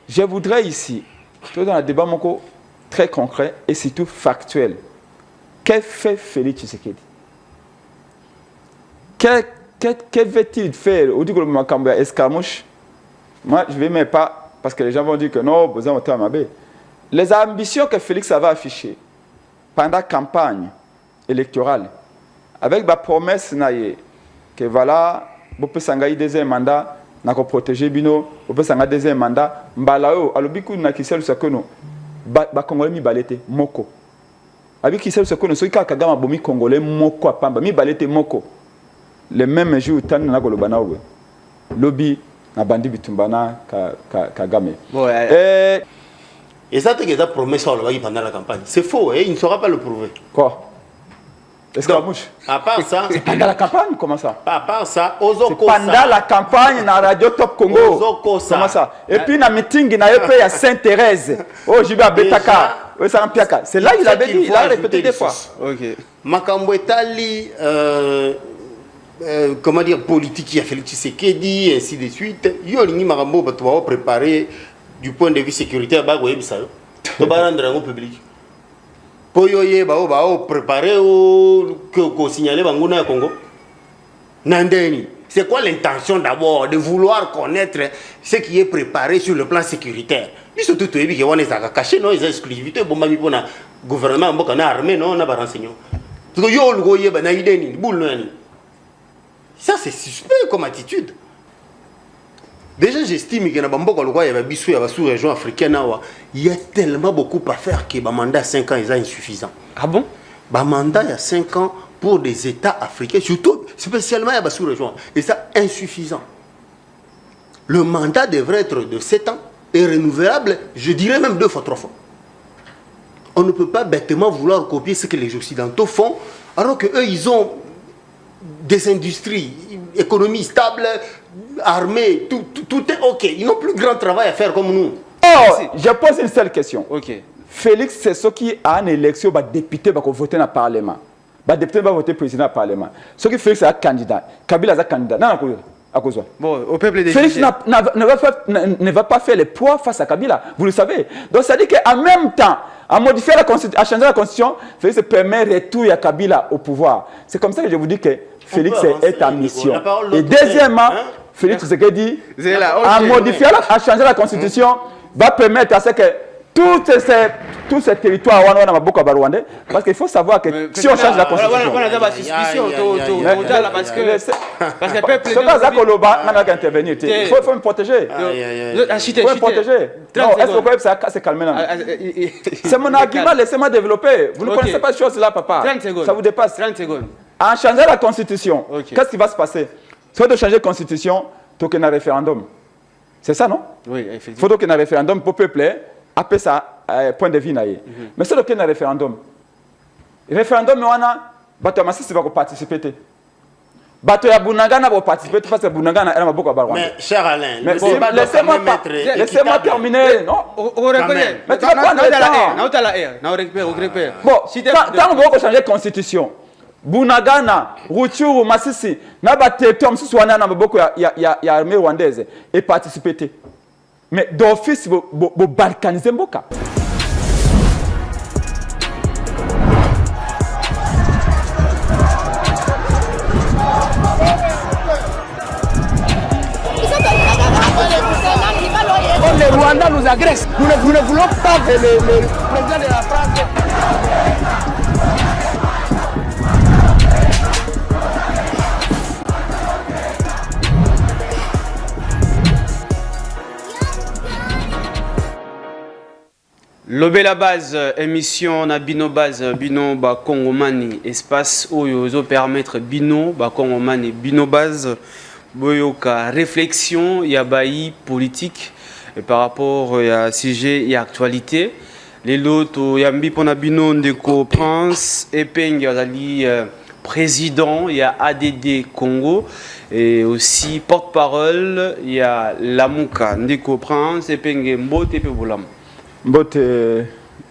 Je voudrais ici, dans un débat très concret et surtout factuel, qu'est fait Félix Tshisekedi? Que veut-il faire au niveau de escarmouche? Moi, je ne vais même pas, parce que les gens vont dire que non, vous avez un mabé. Les ambitions que Félix avait affichées pendant la campagne électorale, avec la promesse que voilà, vous pouvez s'engager deuxième mandat, vous pouvez protéger Bino, vous pouvez s'engager deuxième mandat, Mbalao, alobiku na kisel sakono, ba Congolais mi balete moko. Avec kisel sakono, ceux qui Kagame bomi Congolais moko apamba, mi balete moko. Le même jour, tant na golobana owe. Lobby na bandi bitumbana Kagame. Et ça, c'est que promesse pendant la campagne. C'est faux, il ne saura pas le prouver. Quoi? Est-ce que la mouche? À part ça. C'est pendant la campagne? Comment ça? À part ça, pendant la campagne, dans la radio Top Congo. Comment ça? Et puis, dans le meeting, il y a à Sainte-Thérèse. Oh, j'y vais à Betaka. C'est là qu'il avait dit, il a répété des fois. Ok. Makambo Etali, comment dire, politique, il a fait le Tshisekedi, et ainsi de suite. Yolini Makambo, tu vas préparer du point de vue sécuritaire, tu vas rendre un public. Pour préparer que signaler Banguna Congo. Nandeni, c'est quoi l'intention d'abord de vouloir connaître ce qui est préparé sur le plan sécuritaire? Ils sont tout qui vont les cacher, non, les exclusivités, bon, ma pour le gouvernement, bon, armé, non, on a pas renseigné. Ça, c'est suspect comme attitude. Déjà, j'estime qu'il y a une sous-région africaine, il y a tellement beaucoup à faire que le mandat 5 ans est insuffisant. Ah bon? Le mandat il y a 5 ans pour des États africains, surtout, spécialement il y a sous-région, et ça insuffisant. Le mandat devrait être de 7 ans et renouvelable, je dirais même 2 fois, 3 fois. On ne peut pas bêtement vouloir copier ce que les Occidentaux font, alors qu'eux, ils ont des industries, économie stable, armée, tout est OK. Ils n'ont plus grand travail à faire comme nous. Oh, je pose une seule question. OK. Félix, c'est ce qui a une élection, les députés vont voter dans le Parlement. Les députés vont voter président dans le Parlement. Ce qui Félix est un candidat. Kabila est un candidat. Non, à cause de bon, au peuple des Félix ne va pas faire le poids face à Kabila. Vous le savez. Donc, ça dit qu'en même temps, à modifier la Constitution, à changer la Constitution, Félix permet retour à Kabila au pouvoir. C'est comme ça que je vous dis que Félix est en mission. Et deuxièmement, Félix Tshisekedi, à modifier, à changer la Constitution, va permettre à ce que tous ces territoires, parce qu'il faut savoir que si on change la Constitution, parce que le peuple il faut me protéger. Il faut me protéger. Non, est-ce que ça s'est calmé? C'est mon argument, laissez-moi développer. Vous ne connaissez pas ces choses-là, papa. 30 secondes. Ça vous dépasse. 30 secondes. En changeant la Constitution, qu'est-ce qui va se passer? Il faut changer la Constitution, il faut qu'il y ait un référendum. C'est ça, non? Oui, effectivement. Il faut qu'il y ait un référendum pour le peuple, après ça, point de vue. Mais c'est qu'il y a un référendum. Le référendum, on a, Bato Masisi va participer. Bato ya Bunagana va participer parce que Bunagana est beaucoup à Barouane. Mais cher Alain, laissez-moi terminer. Non, mais tu vas prendre le temps. Bon, tant qu'on va changer la Constitution, Bunagana, Rutshuru, Masisi, Tom Suswana, il y a l'armée rwandaise et participer. Mais d'office, vous balkanisez Mboka. Le Rwanda nous agresse. Nous ne voulons pas que le président de la France. Lobé la base, émission na Bino base, Bino ba Kongomani, espace où ils permettre Bino ba Kongomani, Bino base, boyoka réflexion, y a bailli politique et par rapport à sujet et actualité. Les lots, yambi pona Bino ndeko Prince, Epeng yazali président, il y a ADD Congo et aussi porte-parole, il y a Lamuka ndeko Prince, Epeng Mbote pe Bolam. Mbote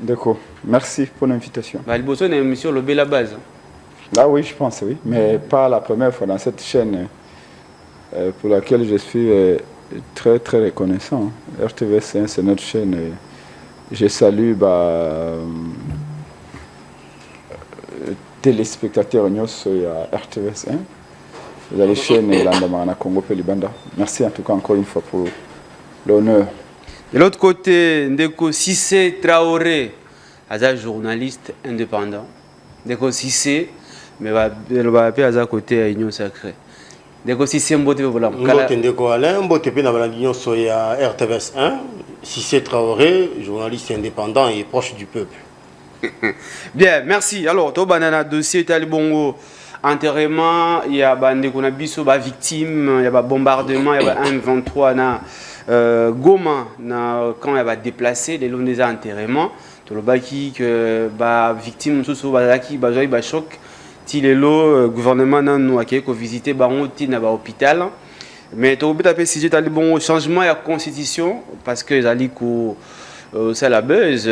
Deko, merci pour l'invitation. Bah, le Bosso est une émission Lobé la base. Ah oui, je pense, oui. Mais pas la première fois dans cette chaîne pour laquelle je suis très très reconnaissant. RTVS1, c'est notre chaîne. Et je salue téléspectateurs nyonso ya RTVS1. Vous avez chaîne Landamana Congo Pelibanda. Merci en tout cas encore une fois pour l'honneur. De l'autre côté, Ndeko Sissé Traoré, un journaliste indépendant. Ndeko Sissé, mais il va appeler à côté à l'Union Sacrée. Ndeko Sissé Mbote voilà. Ndeko Alain, Mbote pe na l'Union Soya RTVS1, Sissé Traoré, journaliste indépendant et proche du peuple. Bien, merci. Alors, to banana dossier Talibongo enterrement, il y a Ndeko Nabiso ba victime, il y a bombardement, il y a 1-23 na Goma na quand elle va déplacer les longs des enterrements to le baki que ba victime sous bazaki bazoi ba choc ti lelo gouvernement nanu akeko visiter baron ti na ba hôpital mais to bita pe sujet tali bon changement ya constitution parce que zali ko ça la buzz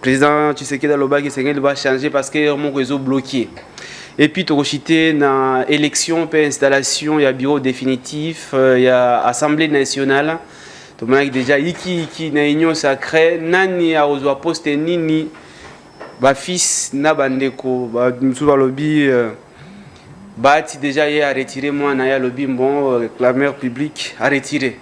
président Tshisekedi le baki Senghel va changer parce que mon réseau bloqué. Et puis, tu as dans élection, installation, il y a bureau définitif, il y a assemblée nationale. Tu as déjà qui na union sacrée, nani a osé poster nini, ba fils na bandeko, ba msou lobby, ba ti déjà y a retiré moi na ya lobby bon, clameur public a retiré.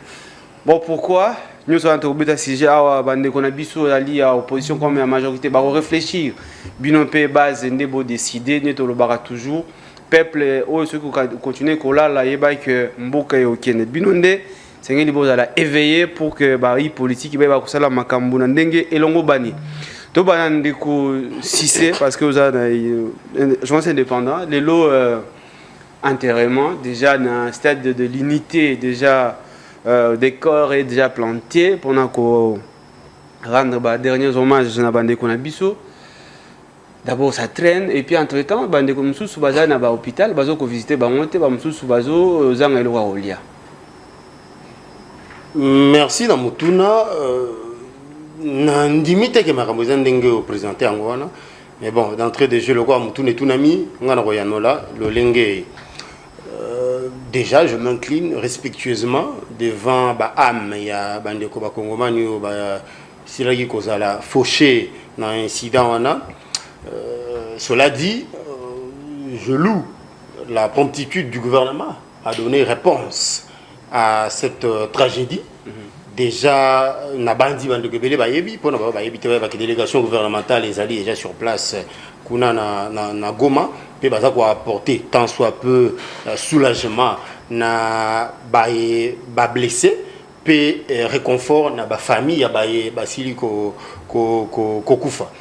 Bon pourquoi? Nous sommes en train de sujet à bandeko na biso ali à opposition comme la majorité ba réfléchir. Bino pe base ndebo décider ne to le bara toujours. Peuple o ceux qui continuer kola la yeba que mboka yo kene bino nde sengeli bozala éveiller pour que ba yi politique ba kusala makambu na ndenge elongo bani. To bana ndeko Sissé parce que vous avez je pense indépendant les lots enterrement déjà dans stade de l'unité déjà des corps est déjà planté pendant qu'on rendre les derniers hommages à Bandeko Nabiso. D'abord ça traîne et puis entre temps Bandeko Msou Soubaza na ba hôpital bazo ko visiter ba monter ba Msou Soubazo zanga elwa olia. Merci na mutuna na ndimite ke makamboza ndenge au présenter angwana mais bon d'entrée de jeu le quoi mutuna tunami ngana royanola lo lenge. Déjà, je m'incline respectueusement devant l'âme. Il y a des Kongomani qui ont fauché dans l'incident. Cela dit, je loue la promptitude du gouvernement à donner réponse à cette tragédie. Déjà, la délégation gouvernementale est allée déjà sur place na Goma. Puis ça va apporter tant soit peu soulagement na ba blessé puis réconfort na ba famille ya ba basili ko kufa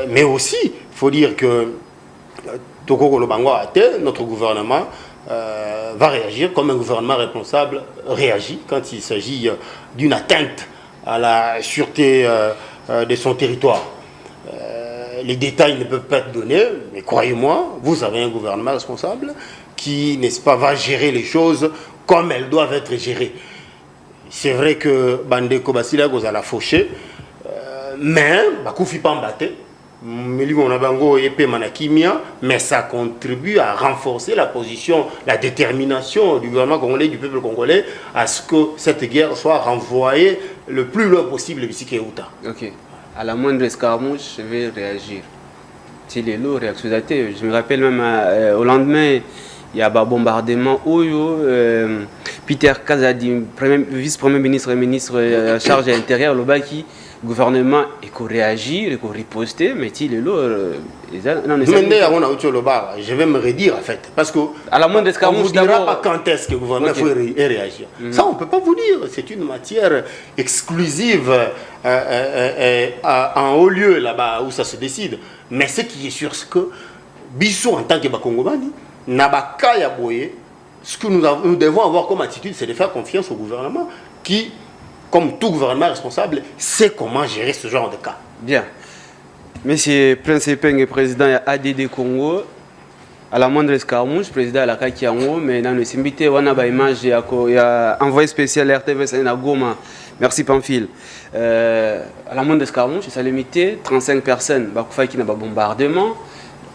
mais aussi faut dire que toko lo bango ate notre gouvernement va réagir comme un gouvernement responsable réagit quand il s'agit d'une atteinte à la sûreté de son territoire. Les détails ne peuvent pas être donnés, mais croyez-moi, vous avez un gouvernement responsable qui, n'est-ce pas, va gérer les choses comme elles doivent être gérées. C'est vrai que Bandeko Basila goza la fauché, mais Bakoufi Pambate, mais ça contribue à renforcer la position, la détermination du gouvernement congolais, du peuple congolais, à ce que cette guerre soit renvoyée le plus loin possible de Bisikeuta. Ok. À la moindre escarmouche, je vais réagir. C'est les lots réactionnaires. Je me rappelle même au lendemain, il y a un bombardement. Peter Kazadi, vice-premier ministre et ministre chargé intérieur, le baki, gouvernement, il faut réagir, il faut riposter, mais il est lots. Je vais me redire en fait, parce que à la moindre escarmouche, on ne vous dira pas quand est-ce que le gouvernement faut réagir. Ça, on ne peut pas vous dire. C'est une matière exclusive en haut lieu là-bas où ça se décide. Mais ce qui est sûr, c'est que Bissou, en tant que Bakongomani, Nabaka Yaboye, ce que nous devons avoir comme attitude, c'est de faire confiance au gouvernement qui, comme tout gouvernement responsable, sait comment gérer ce genre de cas. Bien. Monsieur Prince Epeng, président de ADD Congo, à la moindre escarmouche, président de la Kakiango, mais dans le Simbité, on a une image, il y a envoyé spécial RTV à Goma. Merci Pamphile. À la moindre escarmouche, ça a limité 35 personnes qui n'ont pas bombardement,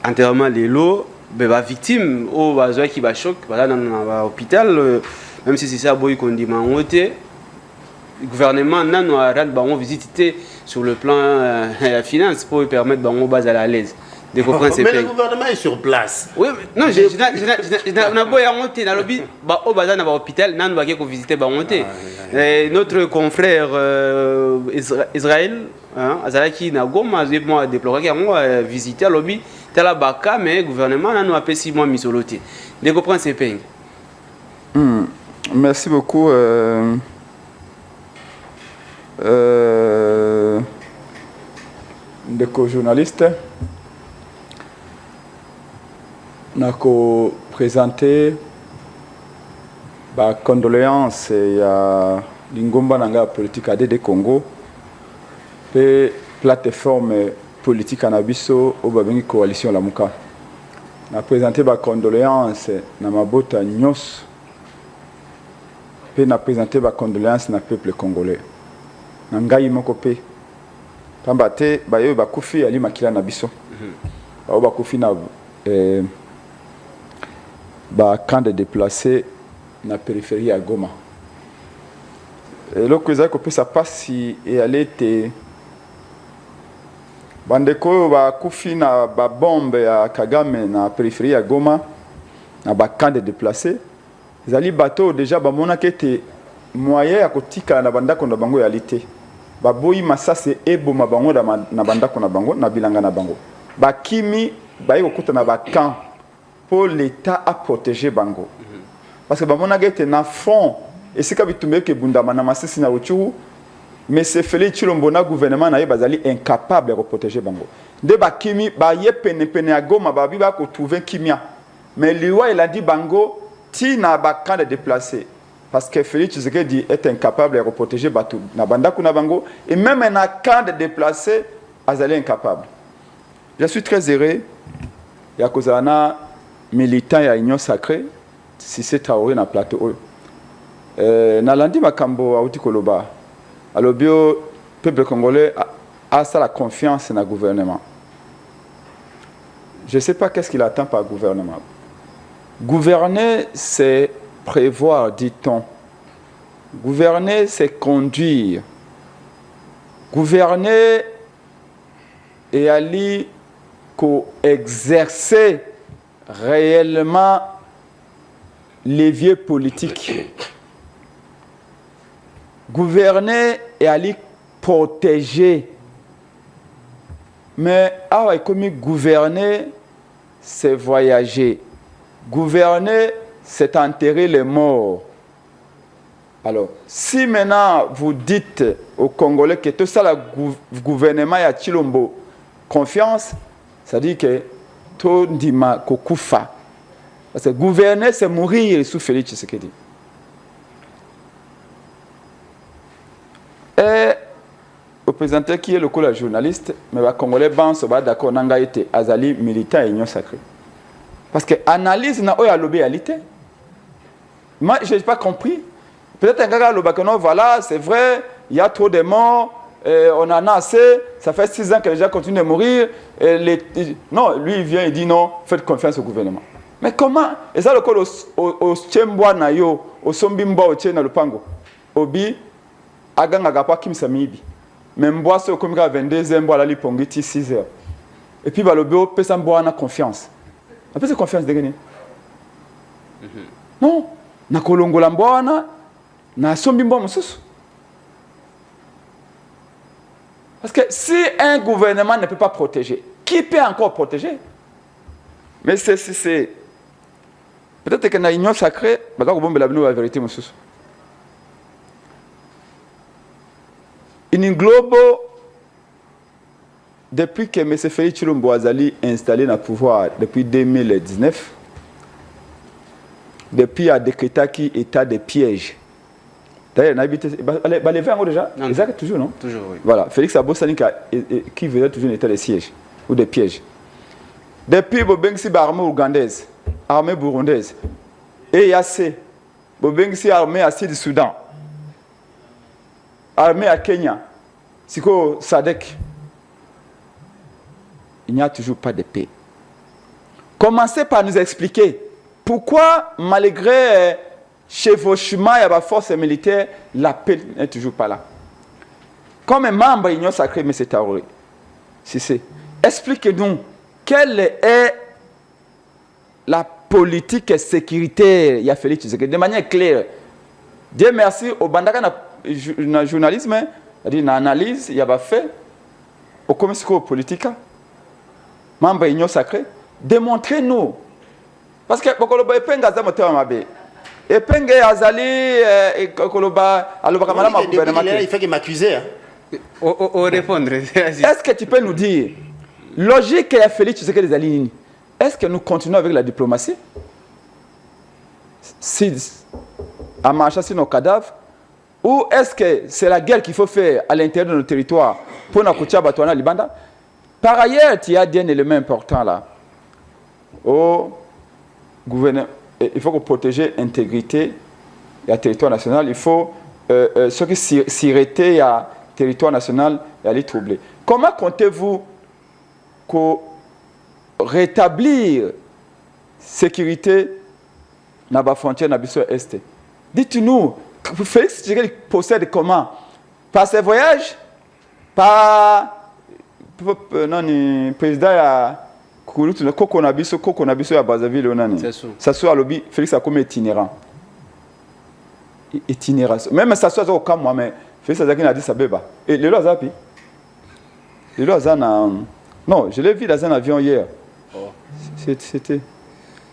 enterrement les lots, victimes, qui va choc, dans l'hôpital. même si c'est ça boy qu'on dit mangoté le gouvernement nano a rendre visiter sur le plan la finance pour permettre bango base à l'aise. Mais le gouvernement est sur place. Oui, non, je n'ai pas monté dans le lobby. Au bazar dans l'hôpital, nous avons visité monter. Notre confrère Israël, Azalaki n'a goma moi déploré qu'on visité le lobby. Tel la baka mais le gouvernement nous a payé 6 mois misoloté. De comprendre ces pays. Merci beaucoup. Ndeko journaliste. Nako présenter ba condoléances ya lingomba nanga politique ADD Congo pe plateforme politique anabiso au babengi coalition Lamuka. Na présenter ba condoléances na mabota nyos pe na présenter ba condoléances na peuple congolais. Na ngai moko pe pamba te bayo bakufi ali makila na biso. Ba bakufi na camp de déplacés na périphérie à Goma. Et là que ça passe si et aller te bandeko ba kufi na ba bombe ya Kagame na périphérie à Goma na ba camp de déplacés. Zali bateau déjà ba mona kete moyen ya kotika na bandako na bango ya lité. Ba boyi masase eboma bango na bandako na bango na bilanga na bango. Ba kimi ba yoko na ba camp pour l'État à protéger Bango. Parce que Bango n'a na fond et c'est quand tu que Bundama na masisi na Uchuru, mais c'est Félix Chilombona gouvernement na bazali incapable de protéger Bango. De bakimi ba ye pene à Goma ba biba ko trouver kimia. Mais lui il a dit Bango ti na ba camp de déplacer parce que Félix Tshisekedi est incapable de protéger Batu na banda kuna Bango et même un camp de déplacer azali incapable. Je suis très heureux ya kozana militant ya Union Sacrée si c'est Traoré na plateau nalandi makambo auti koloba alobio peuple congolais a ça la confiance dans le gouvernement. Je sais pas qu'est-ce qu'il attend par gouvernement. Gouverner c'est prévoir, dit-on. Gouverner c'est conduire. Gouverner et aller exercer réellement levier politique. Gouverner et aller protéger. Mais comme gouverner, c'est voyager. Gouverner, c'est enterrer les morts. Alors, si maintenant vous dites aux Congolais que tout ça, le gouvernement y a Chilombo confiance, ça dit que tout ndima kokufa. Parce que gouverner, c'est mourir sous Félix Tshisekedi. Et le président qui est le coup journaliste, mais les Congolais sont d'accord nanga été azali militant et Union Sacrée. Parce que analyse na oya lobéalité. Moi, je n'ai pas compris. Peut-être un gars le non, voilà, c'est vrai, il y a trop de morts. On en a assez, ça fait 6 ans que les gens continuent de mourir. Non, lui il vient et dit non, faites confiance au gouvernement. Mais comment? Et ça le col au Tchemboa Nayo, au Sombimba au Tchena le Pango, Obi, Agang Agapa Kim Samibi. Même bois ce comme 22 ans, bois la Lipongiti 6 heures. Et puis le bureau peut s'en boire en confiance. Après c'est confiance de gagner. Non, na Kolongola Mboana, na Sombimba Mosusu. Parce que si un gouvernement ne peut pas protéger, qui peut encore protéger? Mais c'est peut-être que dans l'Union Sacrée, la vérité, monsieur. In globo, depuis que M. Félix Tshilombo Azali est installé dans le pouvoir depuis 2019, depuis a décrété qu'il état de piège. D'ailleurs, on a habité. Les 20 ans déjà? Non, exact, toujours, non? Toujours, oui. Voilà, Félix Abosani qui faisait toujours un état de siège ou de piège. Depuis Bobengsi, armée ougandaise, armée burundaise, EAC, Bobengsi, armée à Sud-Soudan, armée à Kenya, Siko Sadek. Il n'y a toujours pas de paix. Commencez par nous expliquer pourquoi, malgré chevauchement et à la force militaire, la paix n'est toujours pas là. Comme un membre de l'Union sacrée, M. Traoré, expliquez-nous quelle est la politique sécuritaire il y a Félix Tshisekedi de manière claire. Dieu merci au bandaka na journalisme, c'est-à-dire na analyse, il y a fait au commissaire politique, membre de l'Union sacrée, démontrez-nous. Parce que Bokoloba epenga za motewa mabe. Epenge azali Koloba aloba malama gouvernement. Il fait qu'il m'accuse. Au répondre. Est-ce que tu peux nous dire logique ya Félix Tshisekedi ezali nini? Est-ce que nous continuons avec la diplomatie? Si à marcher sur nos cadavres, ou est-ce que c'est la guerre qu'il faut faire à l'intérieur de nos territoires pour nous coûter à Batouana Libanda? Par ailleurs, il y a un élément important là. Au gouvernement, il faut protéger l'intégrité du territoire national. Il faut ce qui s'irriter à territoire national et aller troubler. Comment comptez-vous rétablir sécurité dans la frontière de la Est? Dites-nous, Félix Tshisekedi possède comment? Par ses voyages? Par le président à Koko Nabiso à Brazzaville? Sassou Alobi, Félix a comme itinérant. Même Sassou a comme moi, mais Félix a dit ça bébé. Et le Loazapi? Le Loazana. Non, je l'ai vu dans un avion hier. C'était.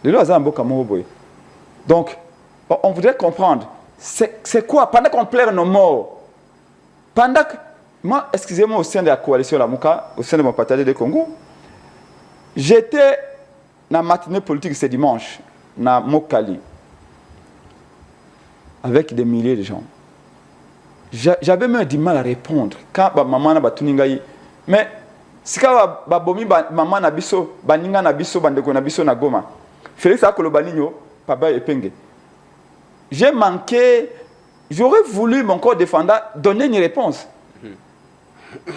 Le Loazana Bokamoroboy. Donc, on voudrait comprendre, c'est quoi, pendant qu'on pleure nos morts, pendant que, moi, excusez-moi, au sein de la coalition Lamuka, au sein de mon parti de Congo, j'étais dans la matinée politique ce dimanche, dans Mokali, avec des milliers de gens. J'avais même du mal à répondre. Quand maman n'a pas tout ningaï, mais si quand babomi maman n'a biso, baninga n'a biso, bandeko n'a biso na Goma, Félix a kolobaninyo, papa epenge. J'ai manqué, j'aurais voulu, mon corps défendant, donner une réponse.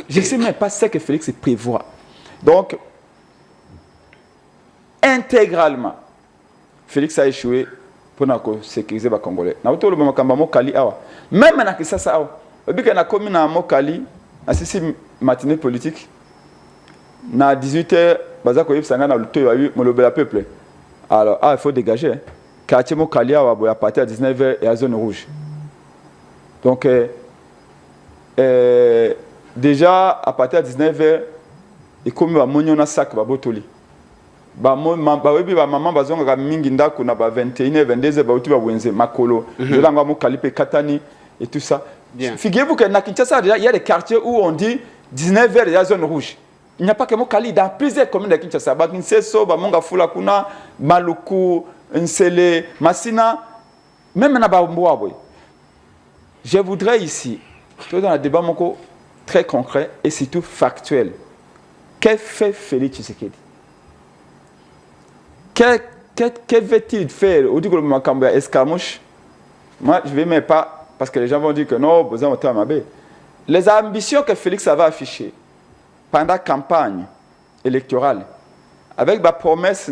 Je ne sais même pas ce que Félix prévoit. Donc, intégralement, Félix a échoué pour sécuriser les Congolais. Même dans le ça, depuis qu'on a commis dans Mokali, à cette matinée politique, à 18h, le peuple. Alors, il faut dégager. Quartier Mokali à partir de 19h et à zone rouge. Donc, déjà, à partir de 19h, il y a un sac de botoli. Maman bazonga mingi ndako na ba 21h 22h ba uti ba wenze makolo zelanga Mokali pe katani et tout ça. Figurez-vous que na Kinshasa il y a des quartiers où on dit 19h il y a zone rouge. Il n'y a pas que Mokali, dans plusieurs communes de Kinshasa, Bakinseso, Bamonga Fula Kuna, Maluku, Nsele, Massina, même na Bamboaboy. Je voudrais ici, dans un débat très concret et surtout factuel, qu'est fait Félix Tshisekedi? Que veut-il faire au niveau de Makamba escarmouche? Moi, je ne vais même pas, parce que les gens vont dire que non, besoin de temps. Les ambitions que Félix avait affichées pendant la campagne électorale, avec la promesse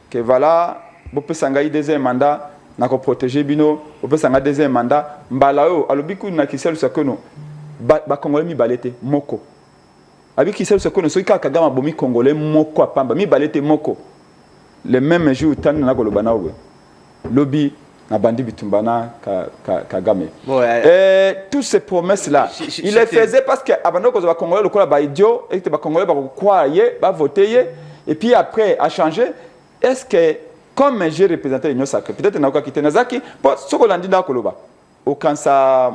que voilà, vous pouvez s'engager deuxième mandat, vous pouvez protéger Bino, vous pouvez s'engager deuxième mandat, Mbalao, Alobiku Nakisel Sakono, Congolais mi balete, Moko. Avec Kisel Sakono, ceux qui ont Kagama Bomi Congolais, Moko, Pamba, mi balete, Moko. Le même jour, tant na golobana lobby na bandi bitumbana Kagame. Et toutes ces promesses là, il les faisait parce que abano ko ba Congolais le ba idiot et que ba Congolais ba croire ba voter et puis après a changé. Est-ce que comme j'ai représenté l'Union sacrée, peut-être na ko quitter Nazaki, pour ce ko landi da koloba. Au kansa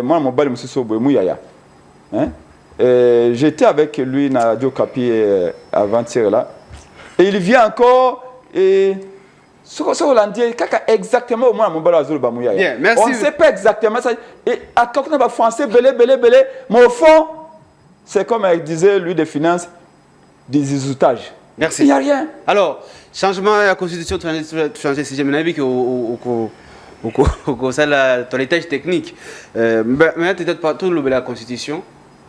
moi mon bal monsieur Sobo Muyaya. Hein? J'étais avec lui na Diokapi avant-hier là. Et il vient encore et ce Hollandais, exactement au moins mon bala azul bamouya. On ne sait pas exactement ça. Et à côté de français, belé, mais au fond, c'est comme il disait lui des finances, des zoutage. Merci. Il n'y a rien. Alors, changement de la constitution, changer si j'ai mon avis au ça la toilettage technique. Mais peut-être pas tout la constitution.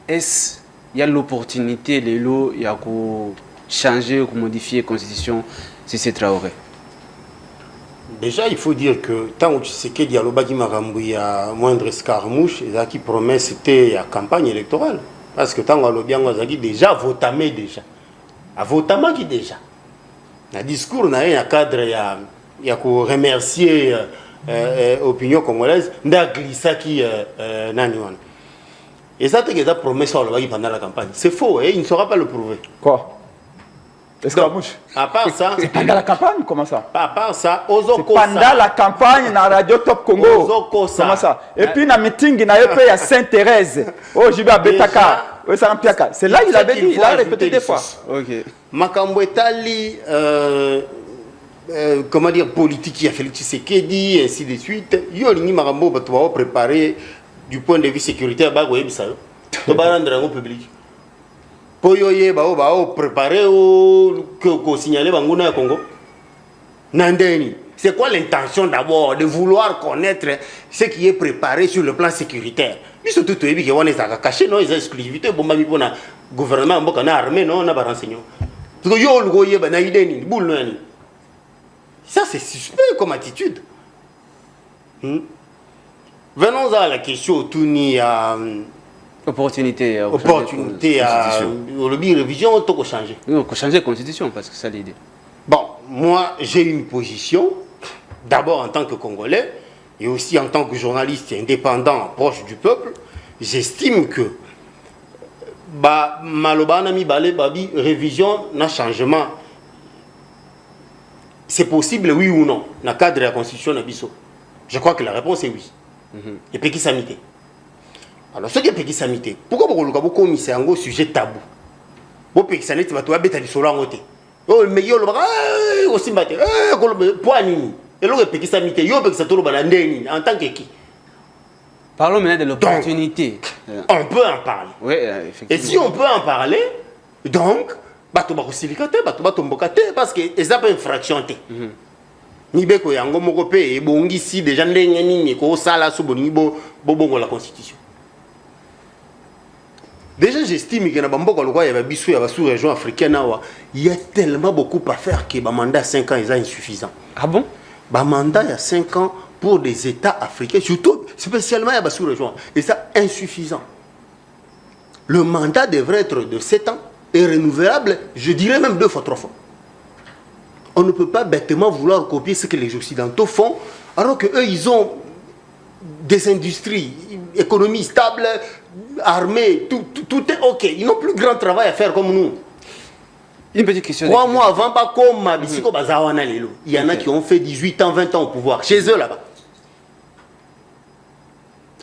Est-ce il y a l'opportunité, les lots, il y a changer ou modifier la constitution si c'est Traoré? Déjà, il faut dire que tant que tu sais qu'il y a le moindre escarmouche, et qui promet c'était la campagne électorale. Parce que tant que tu déjà votamé déjà. A votamé qui déjà. Le discours n'a rien à cadre, il y a qu'on remercier l'opinion congolaise, n'a glissé qui n'aniwan. Et ça, c'est la promesse pendant la campagne. C'est faux, et il ne saura pas le prouver. Quoi? Escarmouche. À part ça. C'est pendant la campagne, comment ça? À part ça, pendant la campagne, dans Radio Top Congo. Comment ça? Et puis, dans le meeting, il y a Sainte-Thérèse. Oh, j'y vais à Betaka. C'est là qu'il avait dit, il a répété des fois. Ok. Makambo Etali, comment dire, politique, il y a Félix Tshisekedi, et ainsi de suite. Yolini Makambo, tu vas préparer du point de vue sécuritaire, tu vas rendre un public. Pour préparer que signaler Banguna Congo. Nandeni. C'est quoi l'intention d'abord de vouloir connaître ce qui est préparé sur le plan sécuritaire? Puis surtout, tu as on est caché, non, les exclusivités, bon, pour le gouvernement, on a armé, non, on a renseigné. Parce que yo, le goye, ben, naïdeni, boule, non. Ça, c'est suspect comme attitude. Venons à la question, tout ni à. Opportunité à le révision, on peut changer. Non, on peut changer la constitution parce que c'est ça l'idée. Bon, moi j'ai une position, d'abord en tant que Congolais et aussi en tant que journaliste indépendant proche du peuple, j'estime que malobana mi balé babi révision na changement. C'est possible oui ou non dans le cadre de la constitution na biso. Je crois que la réponse est oui. Et puis qui s'amité. Alors, ce qui est petit samité, pourquoi vous commissaire un sujet tabou? Vous pouvez que tu vas bêter sur la route. Oh, mais yo, aussi battu. Point nini. Et là, petit samité, yo, peut que ça tourne en tant que qui? Parlons maintenant de l'opportunité. On peut en parler. Oui, effectivement. Et si on peut en parler, donc, tu vas silicate, tu vas tombocate, parce que c'est pas une infraction. Ni beko yango moko pe e bongi si déjà ndenge nini ko sala so boni bo bongo la constitution. Déjà, j'estime que dans la sous-région africaine, il y a tellement beaucoup à faire que le mandat 5 ans est insuffisant. Ah bon? Le mandat il y a 5 ans pour des États africains, surtout spécialement dans la sous-région, et ça insuffisant. Le mandat devrait être de 7 ans et renouvelable, je dirais même 2 fois, 3 fois. On ne peut pas bêtement vouloir copier ce que les Occidentaux font, alors qu'eux, ils ont des industries, économie stable, armée, tout est ok. Ils n'ont plus grand travail à faire comme nous. Une petite question. 3 mois avant, pas comme il y en a qui ont fait 18 ans, 20 ans au pouvoir, chez eux là-bas.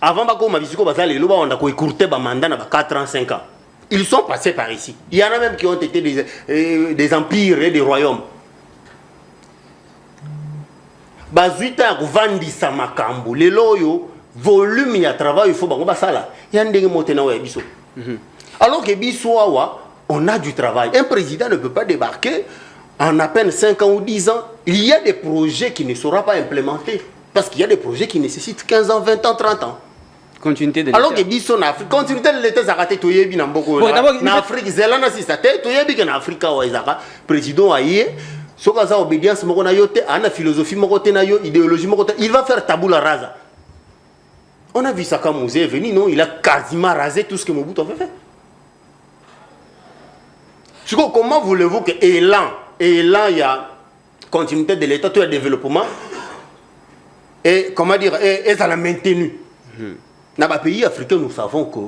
Avant, pas comme on a écourté le mandat de 4 ans, 5 ans. Ils sont passés par ici. Il y en a même qui ont été des empires et des royaumes. Bazuita vandi samakambo le loyo volume ya travail il faut bango basala ya ndenge motena wa biso. Alors que biso awa on a du travail. Un président ne peut pas débarquer en à peine 5 ans ou 10 ans. Il y a des projets qui ne seront pas implémentés parce qu'il y a des projets qui nécessitent 15 ans, 20 ans, 30 ans. Continuité de l'État. Alors que biso na Afrique, continuité de l'État zaraté toyebi na mboko. Na Afrique zelana si ça té toyebi que na Afrique wa izaka président aye so kaza obédience moko na yo te ana philosophie moko te na yo idéologie moko te il va faire tabula rasa. On a vu ça quand Mouzé est venu, non, il a quasiment rasé tout ce que Mobutu avait fait. Comment voulez-vous que élan il y a continuité de l'État, tout le développement et comment dire et ça l'a maintenu. Dans les pays africains, nous savons que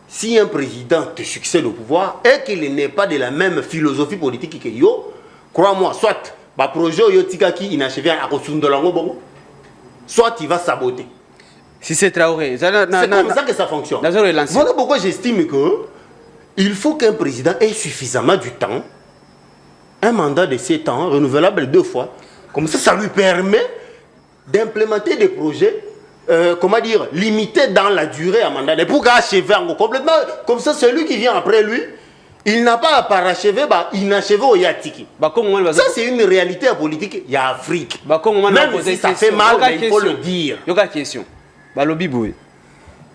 si un président te succède au pouvoir et qu'il n'est pas de la même philosophie politique que yo, crois-moi, soit le projet yotikaki inachevé à Kosundolongo bongo, soit il va saboter. Si c'est Traoré, c'est comme ça que ça fonctionne. Voilà pourquoi j'estime que il faut qu'un président ait suffisamment du temps, un mandat de 7 ans, renouvelable 2 fois. Comme ça, ça lui permet d'implémenter des projets, comment dire, limités dans la durée à mandat. Et pour achever complètement, comme ça, celui qui vient après lui, il n'a pas à parachever, inachevé au Yatiki. Ça, c'est une réalité politique. Il y a Afrique. Même si ça fait mal, mais il faut le dire. Il y a une question. Balobi boy.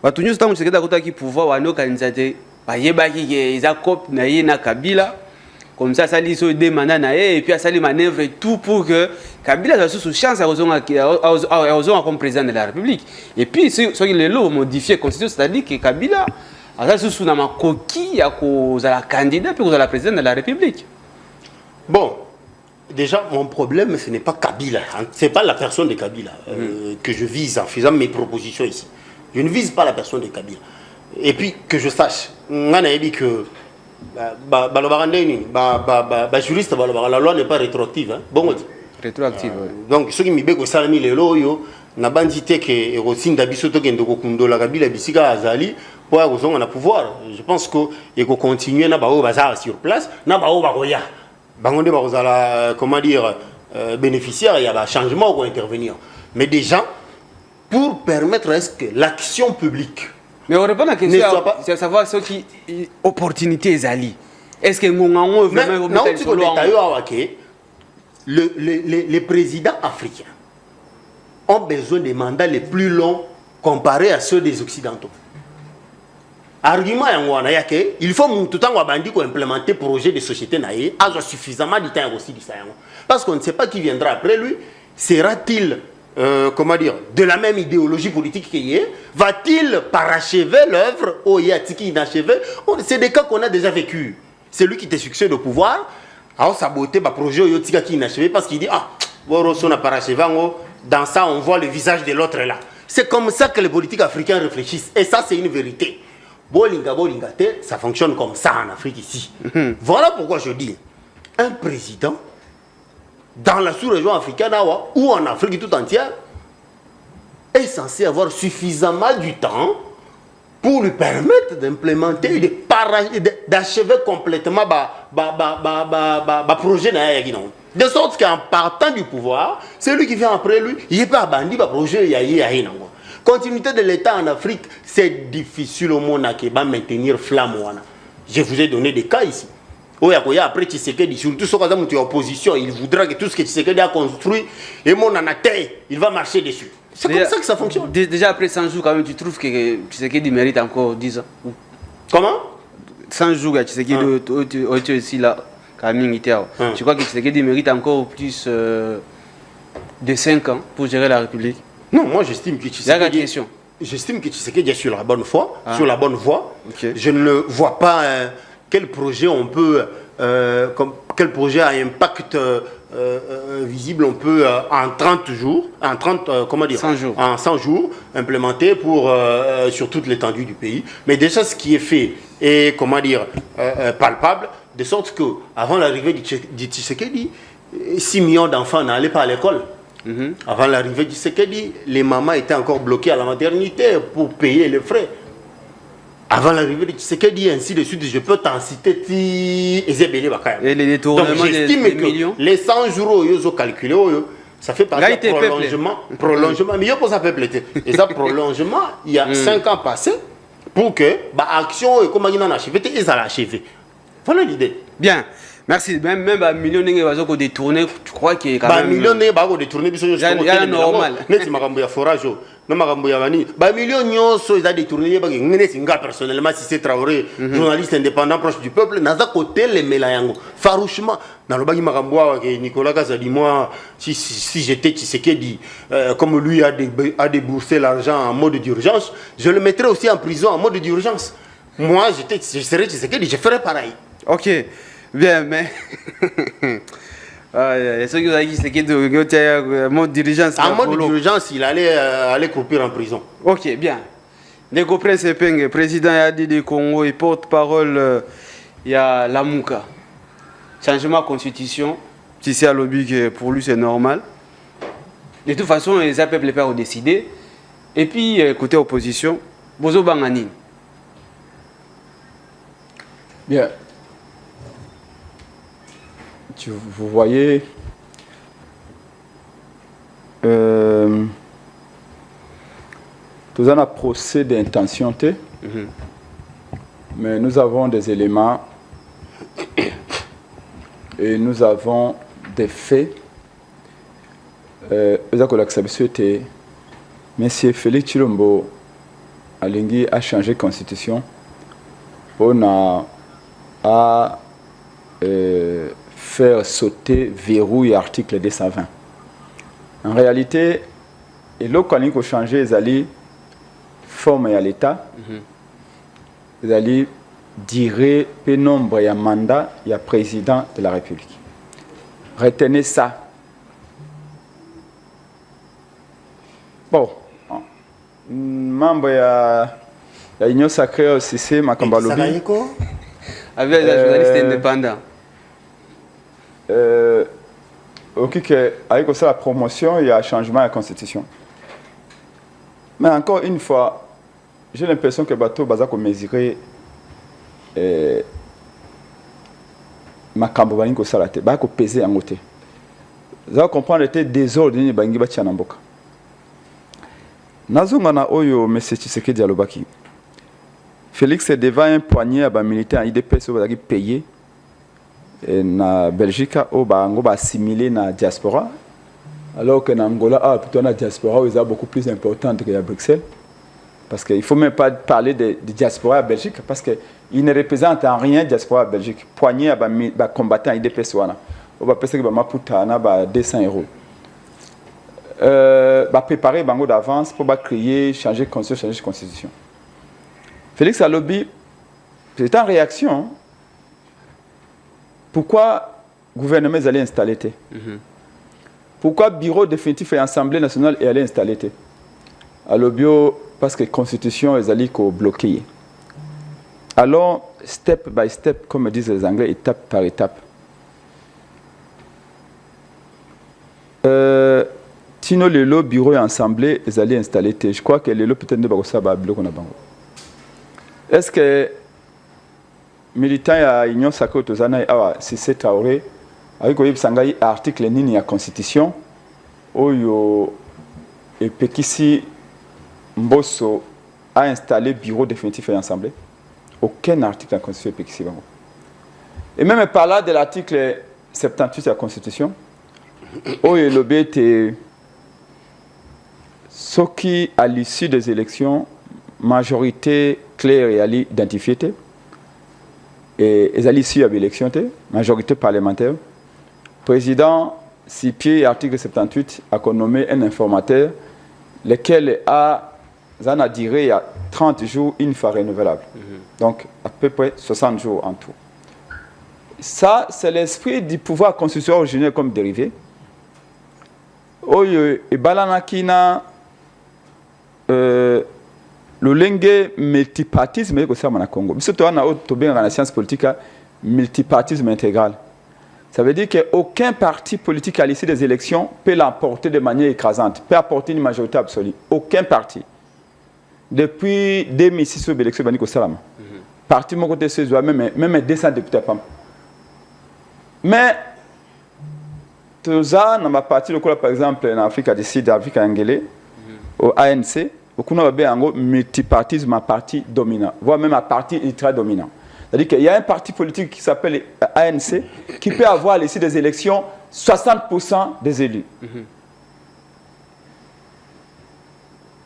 Batunyo sta museketa kota ki pouvoir wa no kanizate. Bayeba ki eza cop na ye na Kabila. comme ça ça dit des manana et puis ça les manœuvre et tout pour que Kabila a sous chance à comme président de la République. Et puis ceux qui les lots modifier la constitution, c'est-à-dire que Kabila a sous na coquille à cause de la candidat puis à la présidente de la République. Bon, déjà mon problème ce n'est pas Kabila, c'est pas la personne de Kabila que je vise en faisant mes propositions ici. Je ne vise pas la personne de Kabila. Et puis que je sache, on a dit que juriste, la loi n'est pas rétroactive. Hein? Bon, rétroactive. Donc, ceux qui m'ont dit que ça mis les lois, n'a pas dit que aussi d'habitude que Ndokokundo la Kabila bisika azali pour avoir un pouvoir. Je pense que il faut continuer na bao bazar sur place, na bao baroya. Bangonde bazala comment dire bénéficiaire, il y a un changement pour intervenir. Mais déjà pour permettre à ce que l'action publique. Mais on répond à la question, c'est savoir ce qui opportunité zali. Est-ce que Ngongango vraiment les présidents africains ont besoin de mandats les plus longs comparés à ceux des Occidentaux. Argument il faut tout le temps implémenter le projet de société a suffisamment de temps aussi. Parce qu'on ne sait pas qui viendra après lui. Sera-t-il comment dire, de la même idéologie politique qu'il est? Va-t-il parachever l'œuvre ou y a-t-il inachevé? C'est des cas qu'on a déjà vécu. C'est lui qui te succède au pouvoir. A saboté le projet qui est inachevé parce qu'il dit ah, dans ça on voit le visage de l'autre là. C'est comme ça que les politiques africains réfléchissent. Et ça c'est une vérité. Ça fonctionne comme ça en Afrique ici. Voilà pourquoi je dis, un président dans la sous-région africaine ou en Afrique tout entière est censé avoir suffisamment du temps pour lui permettre d'implémenter, d'achever complètement le projet. De sorte qu'en partant du pouvoir, celui qui vient après lui, il n'est pas bandit, le projet. Continuité de l'État en Afrique, c'est difficile au monde à maintenir flamme. Je vous ai donné des cas ici. Après Tshisekedi, surtout ceux qui sont en opposition, il voudra que tout ce que Tshisekedi a construit, et mon terre, il va marcher dessus. C'est comme ça que ça fonctionne. Déjà après 100 jours, quand même, tu trouves que Tshisekedi mérite encore 10 ans? Comment? 100 jours, Tshisekedi est aussi là, quand même, tu crois que Tshisekedi mérite encore plus de 5 ans pour gérer la République? Non, moi j'estime que Tshisekedi est sur la bonne voie. Sur la bonne voie. Okay. Je ne vois pas quel projet on peut, quel projet a impact visible on peut en 30 jours, comment dire, 100 jours. En 100 jours implémenter pour sur toute l'étendue du pays. Mais déjà ce qui est fait est comment dire palpable, de sorte que avant l'arrivée de Tshisekedi, 6 millions d'enfants n'allaient pas à l'école. Avant l'arrivée du Tshisekedi, les mamans étaient encore bloquées à la maternité pour payer les frais. Avant l'arrivée de Tshisekedi, ainsi de suite, je peux t'en citer et les détournements. Donc j'estime que millions. Les 100 jours ils ont calculé, ça fait partie du prolongement. Mais il y a pour ça peuple. Et ça prolongement, il y a 5 ans passés pour que l'action et comment ils en achevé, ils ont achevé. Voilà l'idée. Bien. Merci. Même un million de détourner, tu crois qu'il y a million de détourner, c'est normal. Forage. Million ils ont détourné. Personnellement, si c'est Traoré, journaliste indépendant proche du peuple, n'a pas côté les mélayango. Farouchement, dans le bagi Maramboa, Nicolas Gaza dit moi, si j'étais Tshisekedi, comme lui a déboursé l'argent en mode d'urgence, je le mettrais aussi en prison en mode d'urgence. Moi, je serais Tshisekedi, je ferais pareil. Ok. Bien, mais. Ce qui dit, c'est que mode d'urgence. En mode d'urgence, il allait croupir en prison. Ok, bien. Nego Prince Peng, président Yadi du Congo et porte-parole, il y a Lamouka. Changement de constitution, si c'est à lobby que pour lui c'est normal. De toute façon, les peuples ont décidé. Et puis, côté opposition, Bozo Bangani. Bien. Vous voyez, tout ça a procès d'intention, mais nous avons des éléments et nous avons des faits. Monsieur Félix Tshilombo a changé de constitution. On a faire sauter verrouille article 220. En réalité, et là, quand il faut changer, ils allaient former à l'État, ils allaient dire le nombre de mandats, il y a président de la République. Retenez ça. Bon, membre de l'Union sacrée aussi, c'est Makamba Lobby. Avec les journalistes indépendants. Ok, avec ça la promotion, il y a un changement à la Constitution. Mais encore une fois, j'ai l'impression que le bateau va mesurer Makamba Balinko Salate, va peser en côté. Vous allez comprendre le désordre de Bangi Bachanamboka. Nazungana Oyo, M. Tshisekedi Alobaki. Félix est devant un poignet à militaire en IDPS qui est payé na Belgique au assimilé na diaspora, alors que en Angola plutôt na diaspora est beaucoup plus importante que à Bruxelles, parce qu'il ne faut même pas parler de diaspora à Belgique parce qu'il ne représente en rien diaspora à Belgique. Poignet à combattant IDPS wana on va penser que maputa na 200 €. Préparer bango d'avance pour créer, changer de constitution. Félix Alobi, c'est en réaction. Pourquoi le gouvernement est allé installer? Pourquoi le bureau définitif et l'Assemblée nationale est allé installer? Alobi, parce que la constitution est allée bloquer. Alors, step by step, comme disent les Anglais, étape par étape. Tino le bureau et l'Assemblée est allé installer. Je crois que le peut-être ne va pas bloquer. Est-ce que militant à l'Union sacrée Tozana c'est cet Traoré avec l'article de la Constitution où et Pekisi Mbosso a installé bureau définitif et l'Assemblée? Aucun article de la Constitution Pekisi Bango. Et même par là de l'article 78 de la Constitution où le but est ce qui à l'issue des élections majorité claire et identifiée et les alliés à l'élection, majorité parlementaire. Président, si pied article 78 a nommé un informateur, lequel a duré il y a 30 jours une fois renouvelable. Donc à peu près 60 jours en tout. Ça, c'est l'esprit du pouvoir constitutionnel originel comme dérivé. Oyo et balanakina le lingue multipartisme est aussi au Congo. Surtout on a la science politique multipartisme intégral. Ça veut dire qu'aucun parti politique à l'issue des élections peut l'emporter de manière écrasante, peut apporter une majorité absolue. Aucun parti. Depuis 2006 l'élection de Baniko Salama. Parti mon côté c'est même 200 députés pas. Mais tout ça dans ma partie par exemple en Afrique du Sud, Afrique anglaise, au ANC. Beaucoup de un multipartisme à parti dominant, voire même à parti ultra dominant. C'est-à-dire qu'il y a un parti politique qui s'appelle ANC qui peut avoir à l'issue des élections 60% des élus.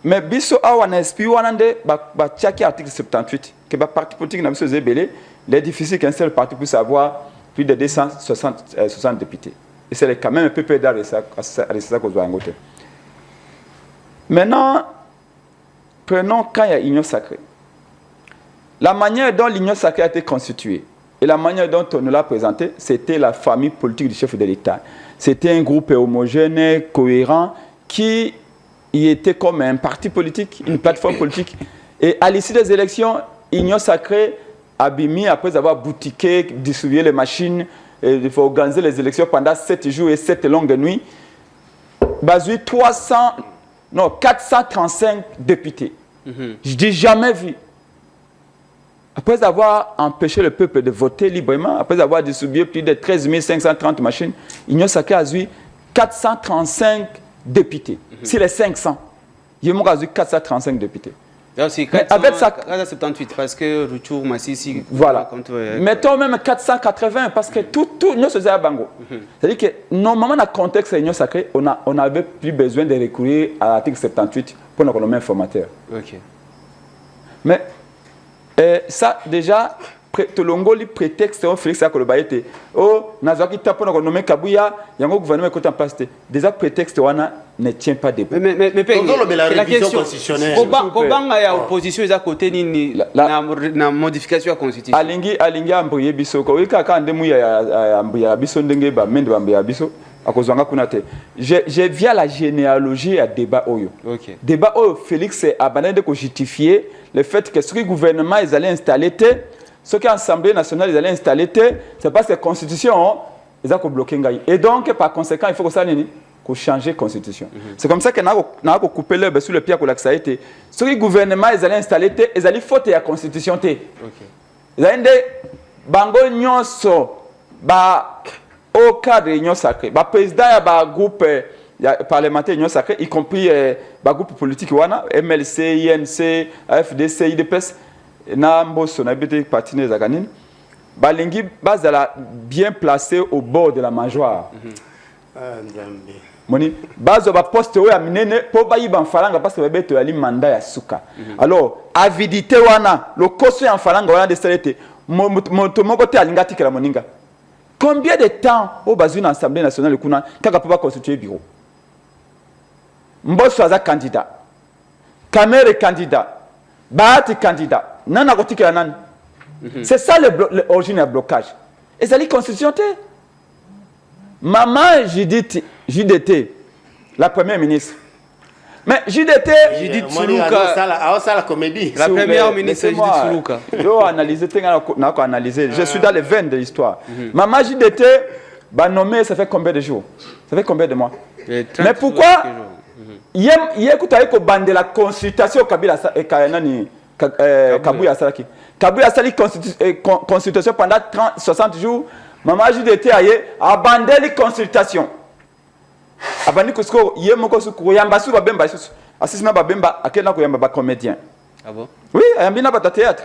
Mais biso awana esprit wanande ba tchaki article 78 que ba parti politique n'a pas zébélé, il est difficile qu'un seul parti puisse avoir plus de 260 députés. Et c'est quand même un peu d'arrêt ça qu'on doit en côté. Maintenant, prenons quand il y a l'Union sacrée. La manière dont l'Union sacrée a été constituée et la manière dont on nous l'a présentée, c'était la famille politique du chef de l'État. C'était un groupe homogène, cohérent, qui y était comme un parti politique, une plateforme politique. Et à l'issue des élections, l'Union sacrée a mis, après avoir boutiqué, distribué les machines, il faut organiser les élections pendant 7 jours et 7 longues nuits. Basé 435 députés. Je dis jamais vu. Après avoir empêché le peuple de voter librement, après avoir distribué plus de 13 530 machines, l'Union sacrée a eu 435 députés. C'est les 500. Il y a eu 435 députés. C'est 478 parce que retour Massissi. Voilà. Mettons même 480 parce que tout nous faisait à Bango. C'est-à-dire que normalement dans le contexte de l'Union sacrée, on n'avait plus besoin de recourir à l'article 78 pour nous nommer informateur. Ok. Mais ça déjà, tolongoli prétexte au Félix Akoloba ete oh nazaki tapona ko nommer Kabuya yango gouvernement est en place déjà prétexte wana ne tient pas debout mais la révision constitutionnelle kobanga ya opposition eza côté nini na modification ya constitution alingi ambriye biso ko wika ka ndemu ya ambriya biso ndenge ba mende ambriya biso akozwanga kuna te je via la généalogie à débat oyo débat oyo Félix abandonné ko justifier le fait que ce gouvernement ils allaient installer ce que l'Assemblée nationale ils allaient installer, c'est parce que la Constitution, ils ont bloqué. Et donc, par conséquent, il faut que ça changer la Constitution. C'est comme ça qu'on a coupé l'herbe sous le pied pour l'accès. Ce que le gouvernement ils allaient installer, ils allaient faute la Constitution. Ils allaient dire, bango nyonso, au cadre de l'Union sacrée, le président du groupe parlementaire de l'Union sacrée, y compris le groupe politique, MLC, INC, AFDC, IDPS, na mboso na bete partenaires zaganine balingi bazala bien placé au bord de la mâchoire moni bazo ba poste oya minene po bayiba mfalanga parce que beto yali mandat ya suka alors avidité wana le koso ya mfalanga wana de salete moto moko te alingati kala moninga combien de temps au bazu na assemblée nationale kuna kaka pa constituer bureau mboso aza candidat Kamere candidat Bahati candidat nana kotikela nani c'est ça l'origine du blocage et ça li constitution te maman JDT la première ministre mais JDT Tsuluka la comédie la première ministre JDT Tsuluka yo analyser na ko analyser je suis dans les veines de l'histoire maman JDT ba nommé ça fait combien de jours ça fait combien de mois mais pourquoi écoutez ko bande la consultation Kabila et Kayanani Kabuya Salaki. Kabuya Sali consultation pendant 60 jours. Maman JDT a abandonné les consultations. Abandonné que ce que yé moko su kuyamba su babemba su assisna babemba akena kuyamba ba comédien. Ah bon? Oui, ayambina ba théâtre.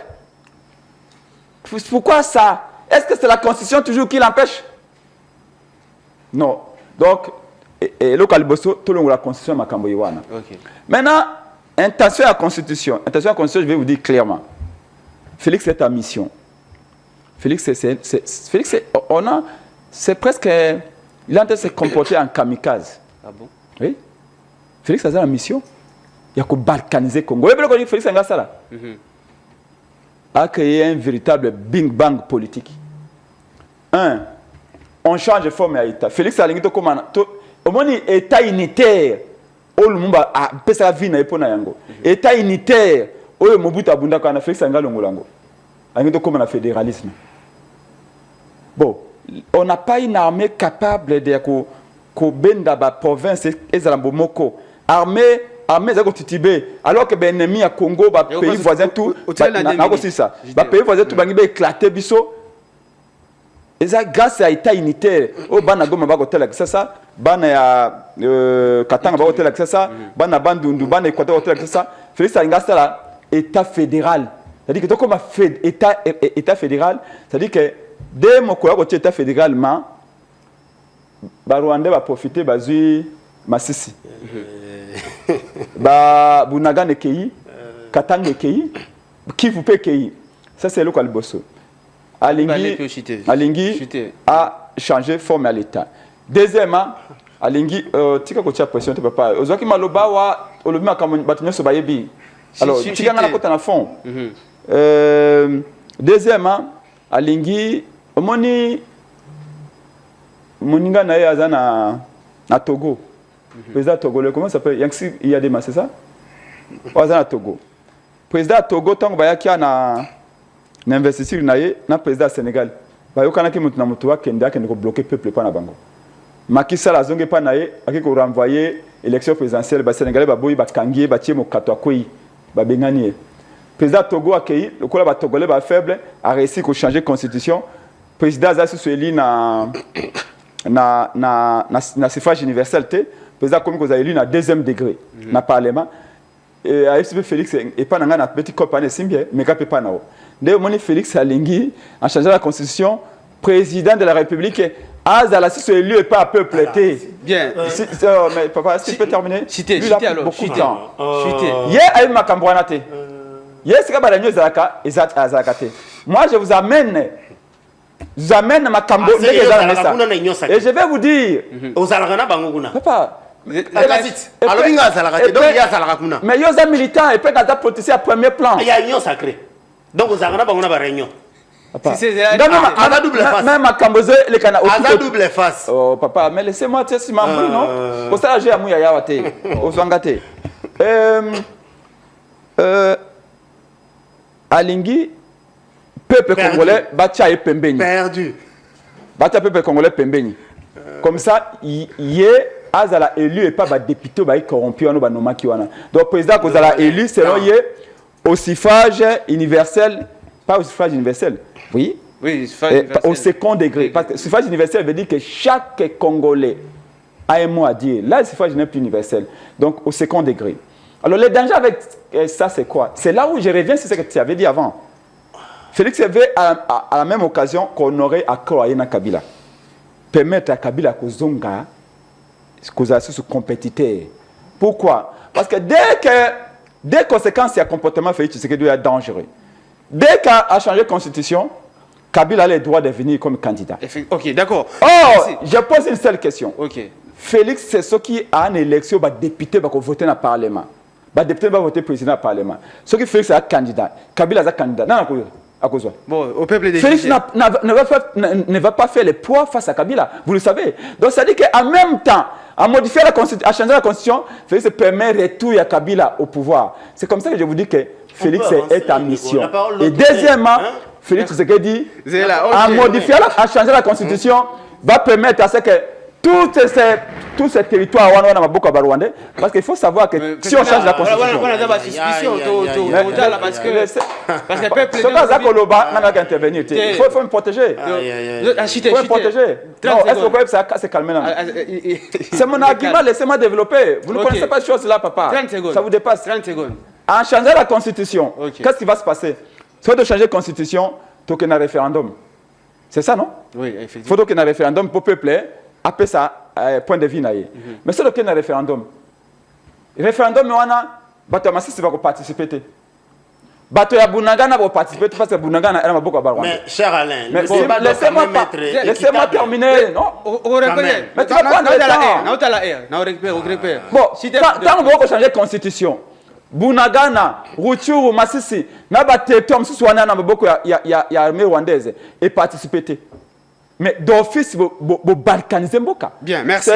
Pourquoi ça? Est-ce que c'est la constitution toujours qui l'empêche? Non. Donc et le Kaliboso tout le la constitution makambo yiwana. OK. Maintenant intention à la Constitution, je vais vous dire clairement. Félix est en mission. Félix, c'est presque, il est en train de se comporter en kamikaze. Ah bon? Oui. Félix a en mission. Il y a que balkaniser le Congo. Vous savez que Félix a ça a créé un véritable bing bang politique. On change de forme à l'État. Félix a l'ingito comme au moins État unitaire. All mumba a pesa vina epona yango état unitaire oyo Mobutu abunda kana Félix ngalo ngolango angito comme na fédéralisme bon on n'a pas une armée capable de ko benda ba province ezalambo moko armée zako titibé alors que ben ennemi à Congo ba pays voisin tout na ko ça ba pays voisin tout bangi ba éclater biso et ça grâce à l'état unitaire au bana goma ba ko tela ça bana ya Katanga ba hôtel accès ça bana bandundu bana Équateur hôtel accès ça Félix Alingasta là état fédéral c'est-à-dire que comme état fédéral c'est-à-dire que dès mon côté état fédéralement ba Rwanda va profiter bazui Masisi ba Bunaga nekei Katanga nekei Kivu pe kei ça c'est le Kaliboso Alingi a changé forme à l'état. Deuxièmement, Alingi tika ko tia pression te papa. Ozaki maloba wa olobi makambo batunyo so bayebi. Alors tika ngana kota na fond. Deuxièmement, Alingi omoni moninga na ye azana na Togo. Président Togolais comment ça s'appelle Yanksi Iyadema c'est ça? Azana Togo. Président Togo tango bayaki na investisseur na président Sénégal bayoka ki mutu na mutu wa kende akende ko bloquer peuple pa na bango Macky Sall azonge pa naye akiko renvoyer élection présidentielle ba Sénégalais ba boyi ba kangier ba tie mo kato akoyi ba bengani président Togo akei le kola ba togolais ba faible a réussi ko changer constitution président Zasu Sueli na suffrage universel te président comme ko za élu na deuxième degré na parlement et AFCP Félix et pas na na petit compagnie simbie mais ka pe pa na o de moni Félix Alingi en changeant la constitution président de la République Azala si c'est élu et pas peuple bien mais papa est-ce que tu peux terminer cité alors beaucoup de temps cité hier ayi makambwana te hier c'est ka ba lanyo zaka ezat azaka te Moi, je vous amène ma cambo. Et je vais vous dire. Papa. Mais il y a des militants et puis quand tu politicien à premier plan. Il y a une union sacrée. Donc vous avez une réunion. Même à Cambodge, les canards. À double face. Oh papa, mais laissez-moi te si m'embrouille non. Pour ça j'ai amouya yawate. Au swangate. Alingi peuple congolais batia et pembeni. Perdu. Batia peuple congolais pembeni. Comme ça yé azala élu et pas ba député ba corrompu on ba nomaki wana. Donc président kozala élu selon yé au suffrage universel, pas au suffrage universel. Oui. Oui, au second degré. Parce que le suffrage universel veut dire que chaque Congolais a un mot à dire. Là, le suffrage n'est plus universel. Donc, au second degré. Alors, le danger avec ça, c'est quoi? C'est là où je reviens sur ce que tu avais dit avant. Félix veut, à la même occasion, qu'on aurait accord à Kabila. Permettre à Kabila Kozonga, ce compétiteur. Pourquoi? Parce que dès conséquences, il y a un comportement Félix Tshisekedi est dangereux. Dès qu'il a changé de constitution, Kabila a le droit de venir comme candidat. Ok, d'accord. Oh, je pose une seule question. Ok. Félix, c'est ce qui a une élection, le député va voter dans le Parlement. Le député va voter président dans le Parlement. Ce qui Félix est un candidat. Kabila est un candidat. Non, à cause de bon, au peuple des Félix ne va pas faire le poids face à Kabila. Vous le savez. Donc, ça dit qu'en même temps, à modifier la constitution, à changer la constitution, Félix permet retour à Kabila au pouvoir. C'est comme ça que je vous dis que Félix est en mission. Et deuxièmement, Félix Tshisekedi, à modifier, à changer la constitution, va permettre à ce que tous ces territoires, parce qu'il faut savoir que si on change la constitution, parce que le peuple il faut me protéger. Il faut me protéger. Non, est-ce que vous pouvez se calmer là? C'est mon argument, laissez-moi développer. Vous ne connaissez pas ces choses-là, papa. 30 secondes. Ça vous dépasse. 30 secondes. En changeant la constitution, qu'est-ce qui va se passer? Si on doit changer la constitution, il faut qu'il y ait un référendum. C'est ça, non? Oui, effectivement. Il faut qu'il y ait un référendum pour le peuple, après ça, point de vue. Mais si on a un référendum, le référendum, on a Bato va participer. Bato ya Bunagana va participer parce que Bunagana a beaucoup de mais cher Alain, laissez-moi terminer. Non? On reconnaît. Mais tu vas prendre le temps. Bon, tant qu'on va changer la constitution, Bunagana, Rutshuru, Masisi, Nabatetom, Suswana, Naboko, il y a l'armée rwandaise et participer. Mais d'office, vous balkanisez Mboka. Bien, merci.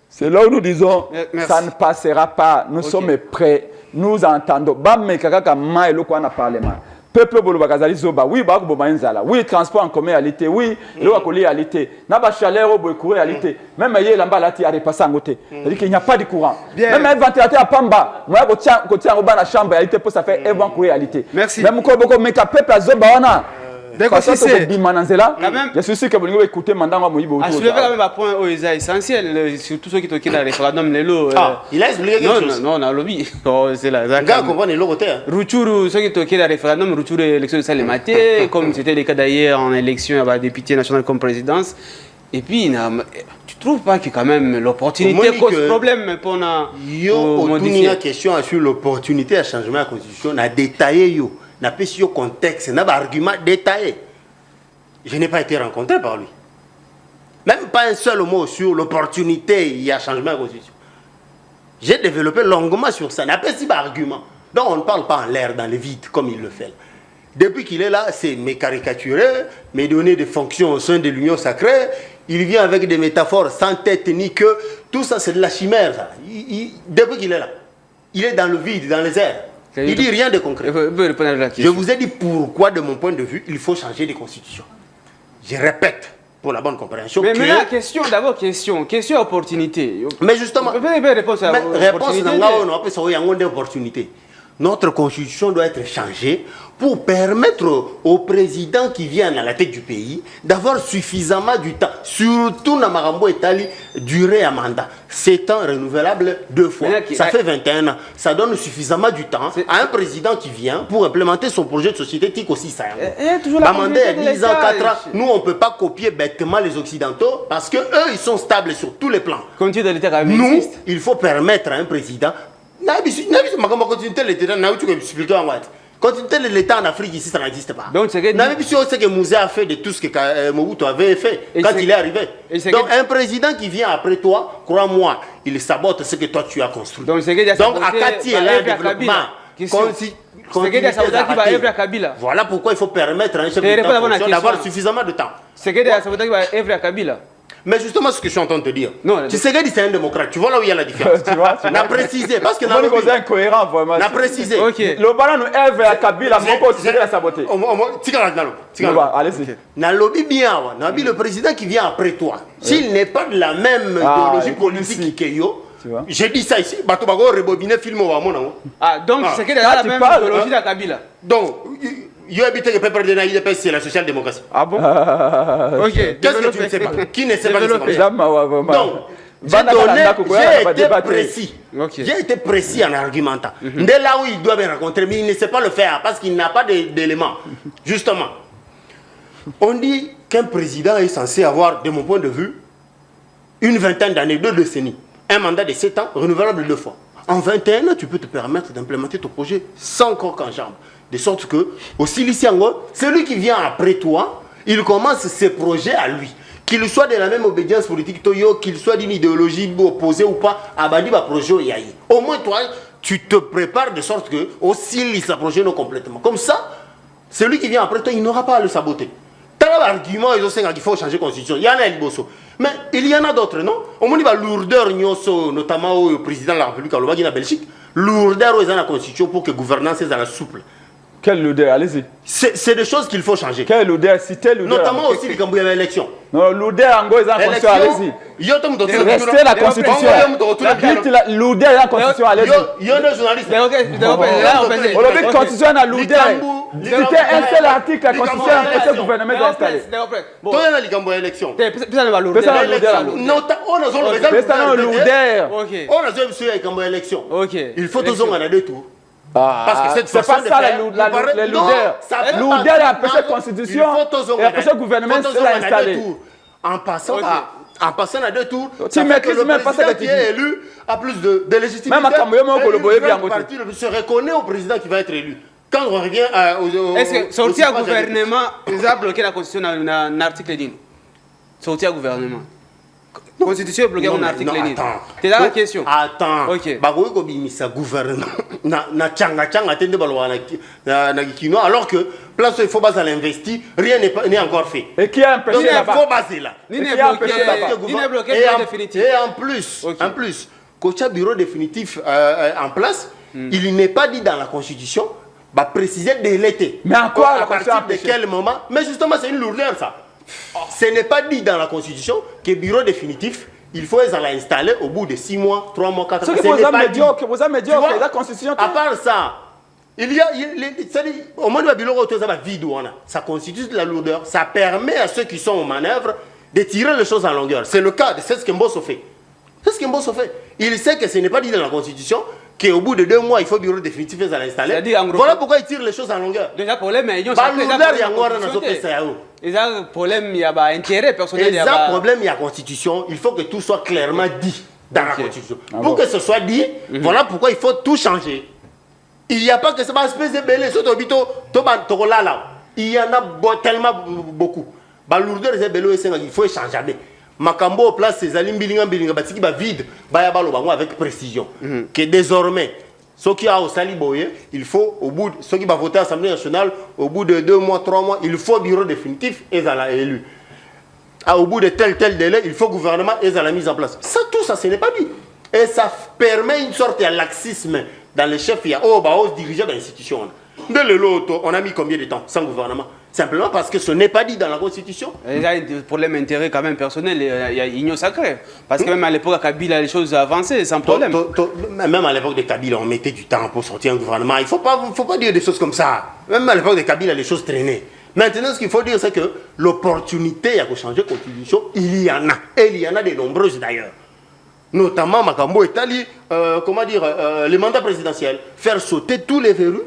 C'est là où nous disons, merci. Ça ne passera pas. Nous sommes prêts. Nous entendons. Bamé kaka ma elo kwa na parlement. Peuple bolo bakazali zoba. Oui, ba ko bomanzala. Oui, transport en commun réalité. Oui, le wa koli réalité. Na ba chaleur au boy réalité. Même yé lamba lati a repasser en côté. C'est-à-dire qu'il n'y a pas de courant. Bien. Même un ventilateur à Pamba, moi ko tient au bas la chambre réalité pour ça faire un bon réalité. Merci. Même ko boko meka peuple azoba wana. D'accord, si c'est quand même, je suis sûr que vous allez écouter maintenant. À soulever quand même un point essentiel, surtout ceux qui toquent dans le référendum. Il a expliqué quelque chose. Non, on a lobby. C'est là. Regarde, comprends les lots. Rutshuru, ceux qui toquent dans le référendum, Rutshuru, l'élection de Salématé, comme c'était le cas d'ailleurs en élection à député national comme présidence. Et puis, tu ne trouves pas que quand même l'opportunité cause problème pour modifier? Il y a une question sur l'opportunité à changer la constitution, on a détaillé. N'a pas sur contexte, n'a pas argument détaillé. Je n'ai pas été rencontré par lui. Même pas un seul mot sur l'opportunité, il y a changement de constitution. J'ai développé longuement sur ça, n'a pas si argument. Donc on ne parle pas en l'air, dans le vide, comme il le fait. Depuis qu'il est là, c'est me caricaturer, me donner des fonctions au sein de l'Union sacrée. Il vient avec des métaphores sans tête ni queue. Tout ça, c'est de la chimère. Ça. Depuis qu'il est là, il est dans le vide, dans les airs. Il dit rien de concret. Je vous ai dit pourquoi, de mon point de vue, il faut changer de constitution. Je répète, pour la bonne compréhension. Mais la question, d'abord, question opportunité. Mais justement, réponse à l'opportunité. Notre constitution doit être changée pour permettre au président qui vient à la tête du pays d'avoir suffisamment du temps, surtout dans Marambo Etali, durée à mandat. 7 ans renouvelables 2 fois. Ça fait 21 ans. Ça donne suffisamment du temps à un président qui vient pour implémenter son projet de société TIC aussi. Ça mandat est 10 ans, 4 ans. Nous, on ne peut pas copier bêtement les Occidentaux parce qu'eux, ils sont stables sur tous les plans. Nous, il faut permettre à un président Continuité de l'État en Afrique ici, ça n'existe pas. Donc, c'est que ce que Mouzé a fait de tout ce que Mobutu avait fait quand il est arrivé. Donc, un président qui vient après toi, crois-moi, il sabote ce que toi tu as construit. Donc, Akati est là, développement. Voilà pourquoi il faut permettre à un chef d'État d'avoir suffisamment de temps. C'est que ça Kabila. Mais justement, ce que je suis en train de te dire, tu sais que c'est un démocrate. Tu vois là où il y a la différence. Tu vois, n'a précisé. Parce que c'est incohérent, vraiment. N'a précisé. Le balan nous Evre à Kabila, mon pote, c'est la saboter. Allez-y. Nalobi bien, Nabi, le président qui vient après toi, s'il n'est pas de la même idéologie politique que yo, j'ai dit ça ici, Batobago rebobiné film au Amon. Ah, donc c'est que la même idéologie de Kabila. Donc, il y a habité que peuple de Naïd, c'est la social-démocratie. Ah bon? Ok. Qu'est-ce que tu ne sais pas? Qui ne sait pas? Donc, j'ai été précis. J'ai été précis en argumentant. Dès là où il doit me rencontrer, mais il ne sait pas le faire parce qu'il n'a pas d'éléments. Justement, on dit qu'un président est censé avoir, de mon point de vue, une vingtaine d'années, 2 décennies. Un mandat de 7 ans, renouvelable 2 fois. En 21 ans, tu peux te permettre d'implémenter ton projet sans coq en jambe. De sorte que, au Siliciango, celui qui vient après toi, il commence ses projets à lui. Qu'il soit de la même obédience politique, qu'il soit d'une idéologie opposée ou pas, Abadi va projet au Yahi. Au moins, toi, tu te prépares de sorte que, au Sili, sa projet non complètement. Comme ça, celui qui vient après toi, il n'aura pas à le saboter. T'as l'argument, il faut changer la constitution. Il y en a un bosso. Mais il y en a d'autres, non? Au moins, il y a lourdeur, notamment au président de la République, à la Belgique, lourdeur dans la constitution pour que la gouvernance soit souple. Quelle lourdeur? Allez-y. C'est des choses qu'il faut changer. Quelle lourdeur? Citez lourdeur. Notamment aussi quand il y avait l'élection. Non, lourdeur en gros, ils ont constitution, allez-y. Restez la constitution. Lourdeur en constitution, allez-y. Il y a des journalistes. On a vu que constitution a lourdeur. C'était un seul article, la constitution a le gouvernement installé. Toi, il y a l'élection. L'élection. Il faut toujours en deux tours. Parce que c'est pas ça la lourdeur. Lourdeur a empêché la constitution et a empêché le gouvernement de l'installer. En passant à 2 tours, tu maîtrises même pas ça qui est élu a plus de légitimité. Même le parti se reconnaît au président qui va être élu. Quand on revient est-ce que sortir au gouvernement, ils ont bloqué la constitution dans un article 10? Sortir au gouvernement. La constitution est bloquée dans l'article 10. C'est là la question. Attends. Ok. Bagoui Kobimisa gouvernement. Na tchanga tende balwa na kino alors que place il faut baser l'investi, rien n'est encore fait. Et qui a empêché là-bas? Il faut baser là. Ni n'est bloqué définitif. Et en plus, Kocha bureau définitif en place, il n'est pas dit dans la constitution, bah préciser de l'été. Mais en quoi à partir de quel moment? Mais justement c'est une lourdeur ça. Ce n'est pas dit dans la constitution que bureau définitif, il faut l'installer au bout de 6 mois, 3 mois, 4 mois. Ce qui est médiocre, la constitution. À part ça, il y a, au moins le bureau vide, ça constitue de la lourdeur. Ça permet à ceux qui sont en manœuvre de tirer les choses en longueur. C'est le cas, c'est ce que Mbosso fait. C'est ce que Mbosso fait. Il sait que ce n'est pas dit dans la constitution qu'au bout de 2 mois, il faut bureau définitif à l'installer. Voilà pourquoi il tire les choses en longueur. Déjà, problème, il y a un problème, il y a intérêt personnel. Il y a un problème, il y a constitution. Il faut que tout soit clairement dit dans la constitution. Pour que ce soit dit, voilà pourquoi il faut tout changer. Il n'y a pas que ça va espèce de belé, il y en a tellement beaucoup. Il faut échanger. Makambo place ces alimbilinga batiki ba vide ba balo avec précision que désormais ceux qui a au Saliboye il faut au bout ceux qui va voter à l'Assemblée nationale au bout de 2 mois 3 mois il faut bureau définitif et à la élu au bout de tel délai il faut gouvernement et à la mise en place ça tout ça ce n'est pas dit et ça permet une sorte de laxisme dans les chefs il y a dirigeants d'institutions de l'autre on a mis combien de temps sans gouvernement. Simplement parce que ce n'est pas dit dans la Constitution. Il y a un problème d'intérêt quand même personnel, il y a union sacrée. Parce que même à l'époque de Kabila, les choses avançaient sans problème. Même à l'époque de Kabila, on mettait du temps pour sortir un gouvernement. Il ne faut pas dire des choses comme ça. Même à l'époque de Kabila, les choses traînaient. Maintenant, ce qu'il faut dire, c'est que l'opportunité à changer la Constitution, il y en a. Et il y en a de nombreuses d'ailleurs. Notamment, Makambo est allé, les mandats présidentiels, faire sauter tous les verrous.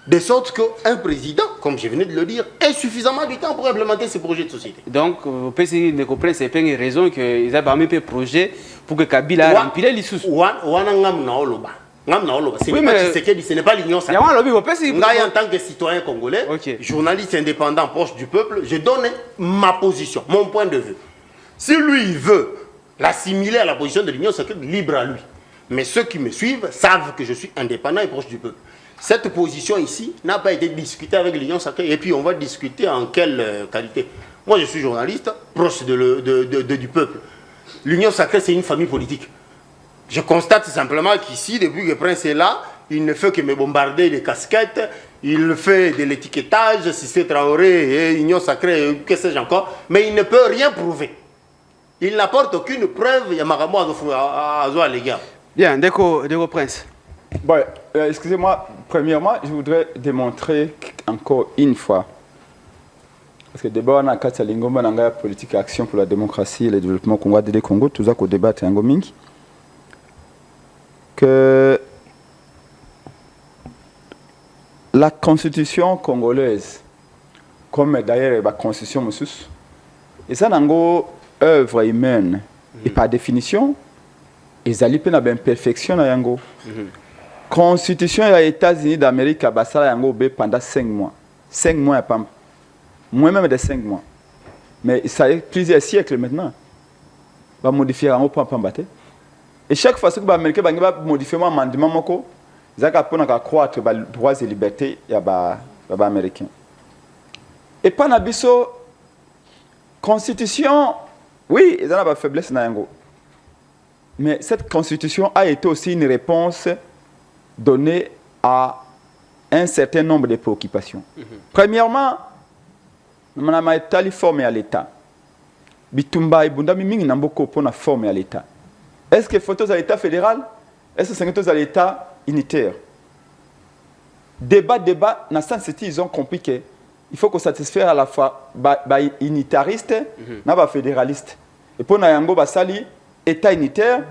De sorte qu'un président, comme je venais de le dire, ait suffisamment de temps pour implémenter ces projets de société. Donc, vous pouvez ne comprendre, c'est pas une raison qu'ils aient parmi les projets pour que Kabila remplisse les sous. Ce n'est pas Tshisekedi, ce n'est pas l'Union sacrée. Moi, en tant que citoyen congolais, journaliste indépendant proche du peuple, je donne ma position, mon point de vue. Si lui, il veut l'assimiler à la position de l'Union sacrée, libre à lui. Mais ceux qui me suivent savent que je suis indépendant et proche du peuple. Cette position ici n'a pas été discutée avec l'Union sacrée. Et puis, on va discuter en quelle qualité. Moi, je suis journaliste, proche du peuple. L'Union sacrée, c'est une famille politique. Je constate simplement qu'ici, depuis que le prince est là, il ne fait que me bombarder des casquettes, il fait de l'étiquetage, si c'est Traoré et Union sacrée, que sais-je encore, mais il ne peut rien prouver. Il n'apporte aucune preuve, il y a Maramo à l'égard. Bien, Deko Prince. Bon, excusez-moi, premièrement, je voudrais démontrer encore une fois, parce que d'abord, on a quatre lingomba nanga politique action pour la démocratie et le développement Congo de Congo, tout ça qu'on débat en Gomingi, que la constitution congolaise, comme d'ailleurs la constitution Moussous, et ça n'a pas œuvre humaine, et par définition, ils allaient pas une imperfection à yango. Constitution des États-Unis d'Amérique a basé yango pendant 5 mois. 5 mois, pas moins même de 5 mois. Mais ça a plusieurs siècles maintenant. Va modifier yango pour battre. Et chaque fois que les Américains vont modifier un amendement, ils vont croître les droits et libertés des Américains. Et pas la constitution, oui, ils ont une faiblesse dans yango. Mais cette constitution a été aussi une réponse donnée à un certain nombre de préoccupations. Premièrement, nous avons été formés à l'État. Bitumba et Bundami Mingi Namboko pour la forme à l'État. Est-ce que faut à l'État fédéral? Est-ce que c'est à l'État unitaire? Débat, dans le sens où ils ont compris qu'il faut qu'on satisfaire à la fois les unitaristes et les fédéralistes. Et pour nous, basali État unitaire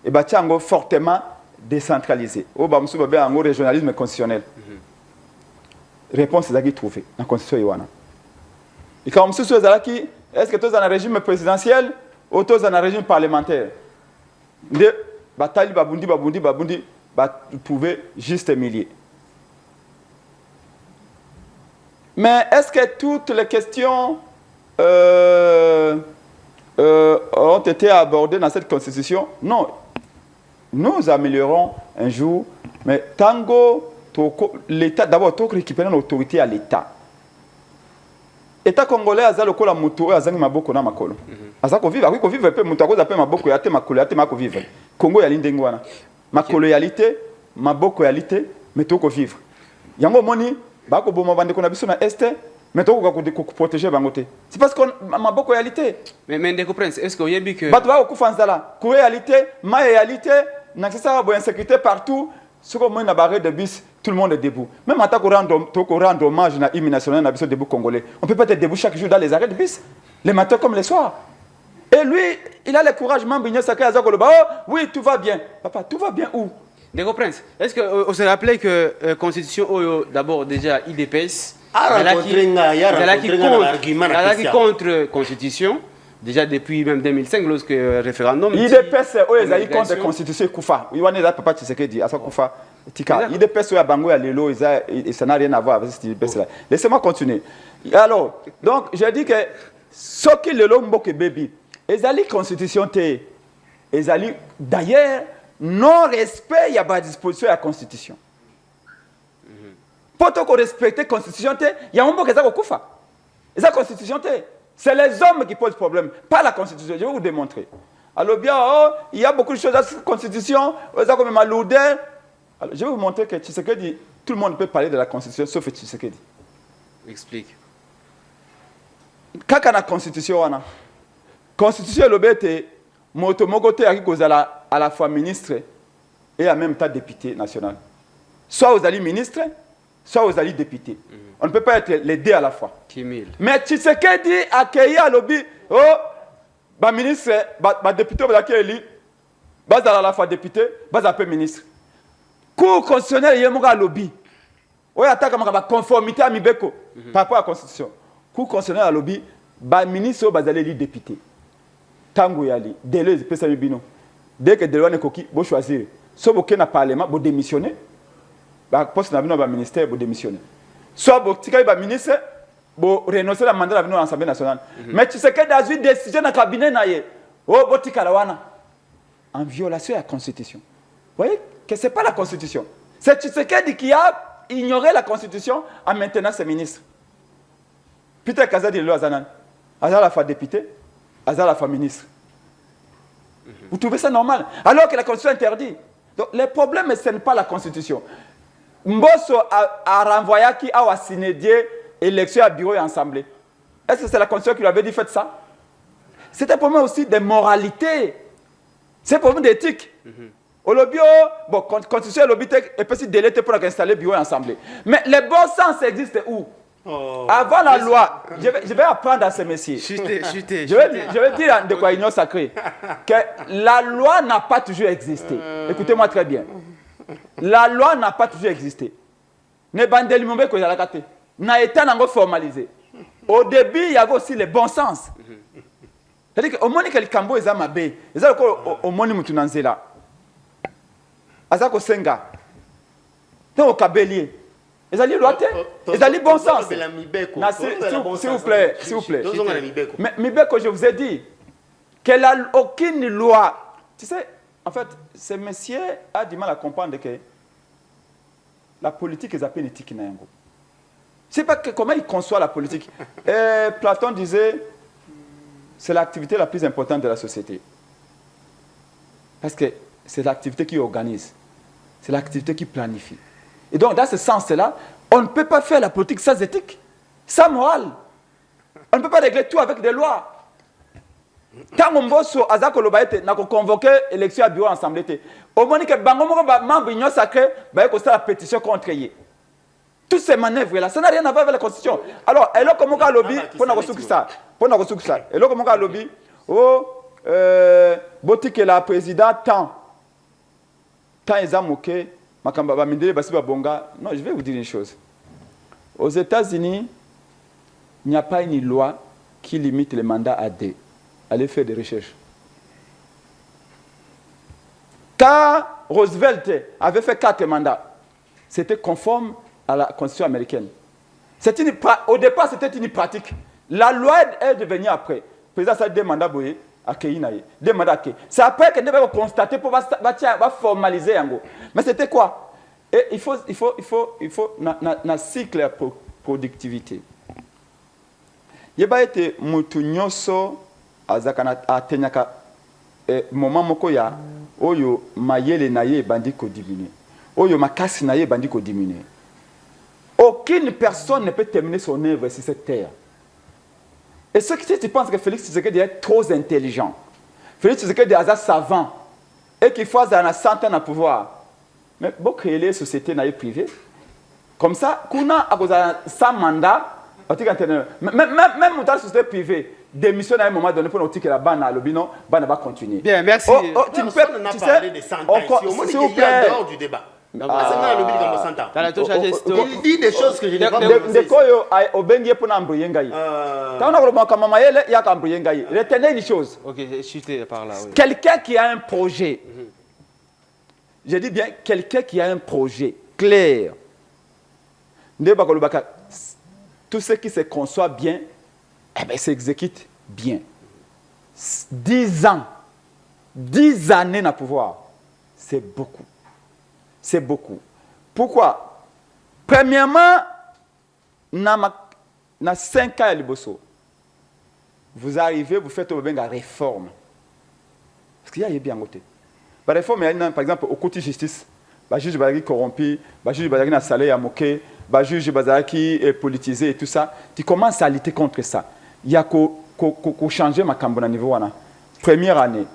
et bâti fortement décentralisé. Au Bamsou babé un régionalisme constitutionnel. Réponse est à trouver dans la constitution Iwana. Et quand Bamsou est-ce que tu es dans un régime présidentiel ou tu es dans un régime parlementaire? De bataille babundi trouver juste milieu. Mais est-ce que toutes les questions ont été abordées dans cette constitution? Non. Nous améliorons un jour, mais tango, l'État, d'abord, il faut récupérer l'autorité à l'État. L'État congolais a le la moto, a maboko na makolo. Azako vivre, oui, vivre peu moto a maboko ya te makolo ya te mako vivre. Congo ya lindengwana. Ma colonialité, maboko ya lité, mais to ko vivre. Yango moni, ba ko boma bande ko na biso na est. Mais tu ko protéger bangote. C'est parce qu'on m'a beaucoup réalité. Mais Ndeko Prince, est-ce que vous avez vu que bah tu vas au kufanzala, ko réalité, ma réalité, n'a que ça ba insécurité partout, ce qu'on met na barre de bus, tout le monde est debout. Même en tant qu'on rend hommage na hymne national na biso debout congolais. On peut pas être debout chaque jour dans les arrêts de bus, les matins comme les soirs. Et lui, il a le courage même Bignon Saka Azako le ba, oh, oui, tout va bien. Papa, tout va bien où? Ndeko Prince, est-ce que on se rappelait que constitution d'abord déjà IDPS qui contre constitution déjà depuis même 2005 lorsque le référendum IDPS ils contre constitution Koufa il y a papa Tshisekedi à ça Koufa tika IDPS ya bango ya lelo et ça n'a rien à voir avec cette IDPS là. Laissez-moi continuer. Alors donc je dis que ce qui le mboke baby ezali constitution té ezali d'ailleurs non respect il y a pas disposition à la constitution. Pour qu'on respecte la constitution, il y a un peu qui est au la constitution, c'est les hommes qui posent problème, pas la constitution. Je vais vous démontrer. Alors bien, il y a beaucoup de choses dans cette constitution, comme Maloudin. Je vais vous montrer que Tshisekedi, tout le monde peut parler de la constitution, sauf Tshisekedi. Explique. Quand on a la constitution, la constitution, c'est moto mogote à la fois ministre et en même temps député national. Soit vous allez ministre, soit vous allez député. On ne peut pas être les deux à la fois. Mais Tshisekedi a accueilli à lobby, oh, bah ministre, bah député, bah accueilli, bah à la fois député, bah un peu ministre. Cour constitutionnel, il y a un lobby. Oui, attaque ma conformité à Mibeko par rapport à la constitution. Cour constitutionnel à lobby, bah ministre, bah allez député. Tango yali, délai, pesa mibino. Dès que Delwane Koki, vous choisir. soit vous na parlement vous démissionner ba poste na bino ba ministère vous démissionner soit vous tika ba ministre vous renoncer la mandat na bino à l'Assemblée nationale mais tu sais que dans une décision na cabinet na ye oh botika la wana en violation de la constitution. Vous voyez que c'est pas la constitution, c'est Tshisekedi qui a ignoré la constitution en maintenant ses ministres. Peter Kazadi le Azanan Azar la fois député, Azar la fois ministre. Vous trouvez ça normal? Alors que la Constitution interdit. Donc, le problème, ce n'est pas la Constitution. Mbosso a renvoyé qui a signé élection à bureau et assemblée. Est-ce que c'est la Constitution qui lui avait dit faites ça? C'est un problème aussi de moralité. C'est un problème d'éthique. Au lobby, bon, Constitution et lobby est possible de déléter pour installer bureau et assemblée. Mais le bon sens existe où? Avant la loi, je vais apprendre à ces messieurs. Je vais dire de quoi union sacrée que la loi n'a pas toujours existé. Écoutez-moi très bien. La loi n'a pas toujours existé. Ne bandeli mumbe ko yala kate. Na état nango formalisé. Au début, il y avait aussi le bon sens. C'est-à-dire que au moni que le cambo eza mabe, eza ko au moni mutu nanzela. Azako senga. Tant au kabelier. Ils allaient loiter, ils allaient bon sens. S'il vous plaît, s'il vous plaît. Mais Mibeko, je vous ai dit qu'elle n'a aucune loi. Tu sais, en fait, ce monsieur a du mal à comprendre que la politique est appelée éthique. Je ne sais pas comment il conçoit la politique. Platon disait c'est l'activité la plus importante de la société. Parce que c'est l'activité qui organise, c'est l'activité qui planifie. Et donc, dans ce sens-là, on ne peut pas faire la politique sans éthique, sans morale. On ne peut pas régler tout avec des lois. Quand on bosse sur Azak Olobaïte, on a convoqué l'élection à bureau ensemble. Au moment où les membres de l'Union sacrée ont la pétition contre eux. Toutes ces manœuvres-là, ça n'a rien à voir avec la Constitution. Alors, elle a comment on lobby pour nous ressourcer ça. Elle a comment on lobby. Oh, Botik est la présidente tant ils ont moqué. Non, je vais vous dire une chose. Aux États-Unis, il n'y a pas une loi qui limite les mandats à deux. Allez faire des recherches. Quand Roosevelt avait fait 4 mandats, c'était conforme à la Constitution américaine. Au départ, c'était une pratique. La loi est devenue après. Le président a 2 mandats boyés. C'est après que nous avons constaté pour formaliser. Mais c'était quoi? Et il faut un cycle de productivité. Il y a été mutunyoso atenyaka moment moko ya oyo mayele naye bandi ko diminuer. Oyo makasi naye bandi ko diminuer. Aucune personne ne peut terminer son œuvre sur cette terre. Et ce que tu penses que Félix Tshisekedi est trop intelligent, Félix Tshisekedi est savant, et qu'il faut avoir 100 ans à pouvoir. Mais pour créer les sociétés privées, comme ça, qu'on a 100 mandats, même dans la société privée, démission à un moment donné pour nous dire que la banne à l'obino, banne va continuer. Bien, merci. Tu peux parler de 100 ans, s'il vous plaît. Dehors du débat. Il dit des choses que je n'ai pas compris. Retenez une chose. Ok, chutez par là. Oui. Quelqu'un qui a un projet, je dis bien quelqu'un qui a un projet clair, tout ce qui se conçoit bien, s'exécute bien. 10 ans, 10 années à pouvoir, c'est beaucoup. C'est beaucoup. Pourquoi? Premièrement, dans 5 ans à Liboso, vous arrivez, vous faites une réforme. Parce qu'il y a bien côté. La réforme, par exemple, au côté justice, le juge est corrompu, le juge est salaire à moquer, le juge est politisé et tout ça. Tu commences à lutter contre ça. Il y a qu'à changer ma cambo à niveau. Première année,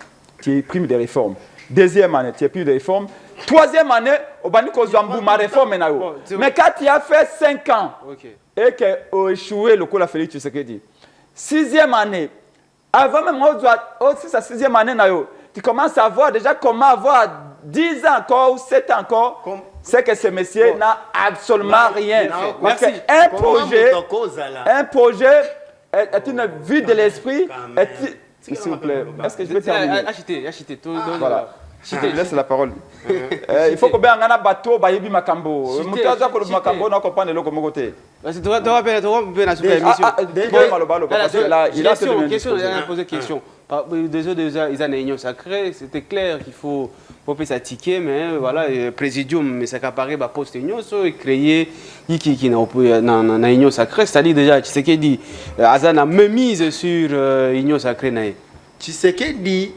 tu primes des réformes. Deuxième année, tu as plus de réformes. Troisième année, ma réforme. Mais quand tu as fait 5 ans et que tu as échoué, le coup la Félix Tshisekedi. 6e année, avant même aussi sa 6e année, tu commences à voir déjà comment avoir 10 ans encore ou 7 ans encore. C'est que ce monsieur n'a absolument rien fait. Parce qu'un projet est une vue de l'esprit. S'il vous plaît, est-ce que je peux terminer? Achetez tout. Voilà. laisse la parole. Il faut que ben ngana bateau ba yebi makambo. Mutaza ko makambo na comprendre le comme côté. Parce que tu vas bien na sur l'émission. Il a posé question. Déjà ils ont une union sacrée, c'était clair qu'il faut s'attiquer mais voilà présidium mais ça qu'apparaît ba poste union so créer qui na union sacrée, c'est-à-dire déjà tu sais qu'il dit Azana même mise sur union sacrée na. Tu sais qu'il dit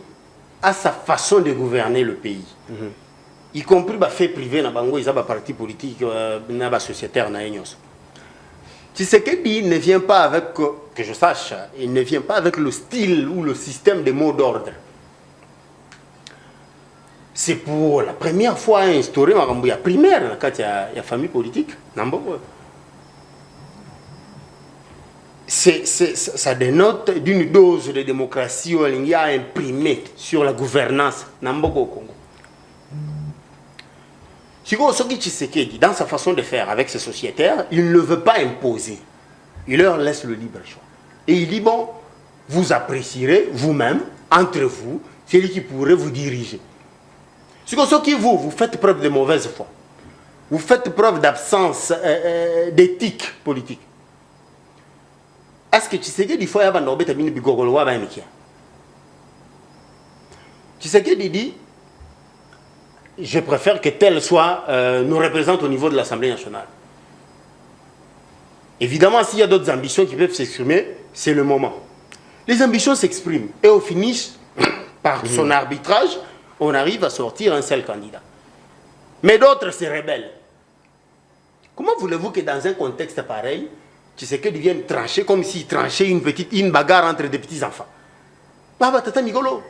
à sa façon de gouverner le pays, y compris les faits privés, il y a des partis politiques, des sociétaires. Tshisekedi ne vient pas avec, que je sache, il ne vient pas avec le style ou le système des mots d'ordre. C'est pour la première fois instauré la primaire quand il y a la famille politique. Ça dénote d'une dose de démocratie qui a imprimé sur la gouvernance au Congo. Dans sa façon de faire avec ses sociétaires, il ne veut pas imposer. Il leur laisse le libre choix. Et il dit, bon, vous apprécierez vous-même, entre vous, celui qui pourrait vous diriger. Vous faites preuve de mauvaise foi. Vous faites preuve d'absence d'éthique politique. Est-ce que tu sais que des fois, il y a des bigogolois à Mikia? Tu sais que dit, je préfère que tel soit nous représente au niveau de l'Assemblée nationale. Évidemment, s'il y a d'autres ambitions qui peuvent s'exprimer, c'est le moment. Les ambitions s'expriment et au finish, par son arbitrage, on arrive à sortir un seul candidat. Mais d'autres se rebellent. Comment voulez-vous que dans un contexte pareil, tu sais qu'ils viennent trancher comme s'ils tranchaient une bagarre entre des petits-enfants? Baba Tata Migolo,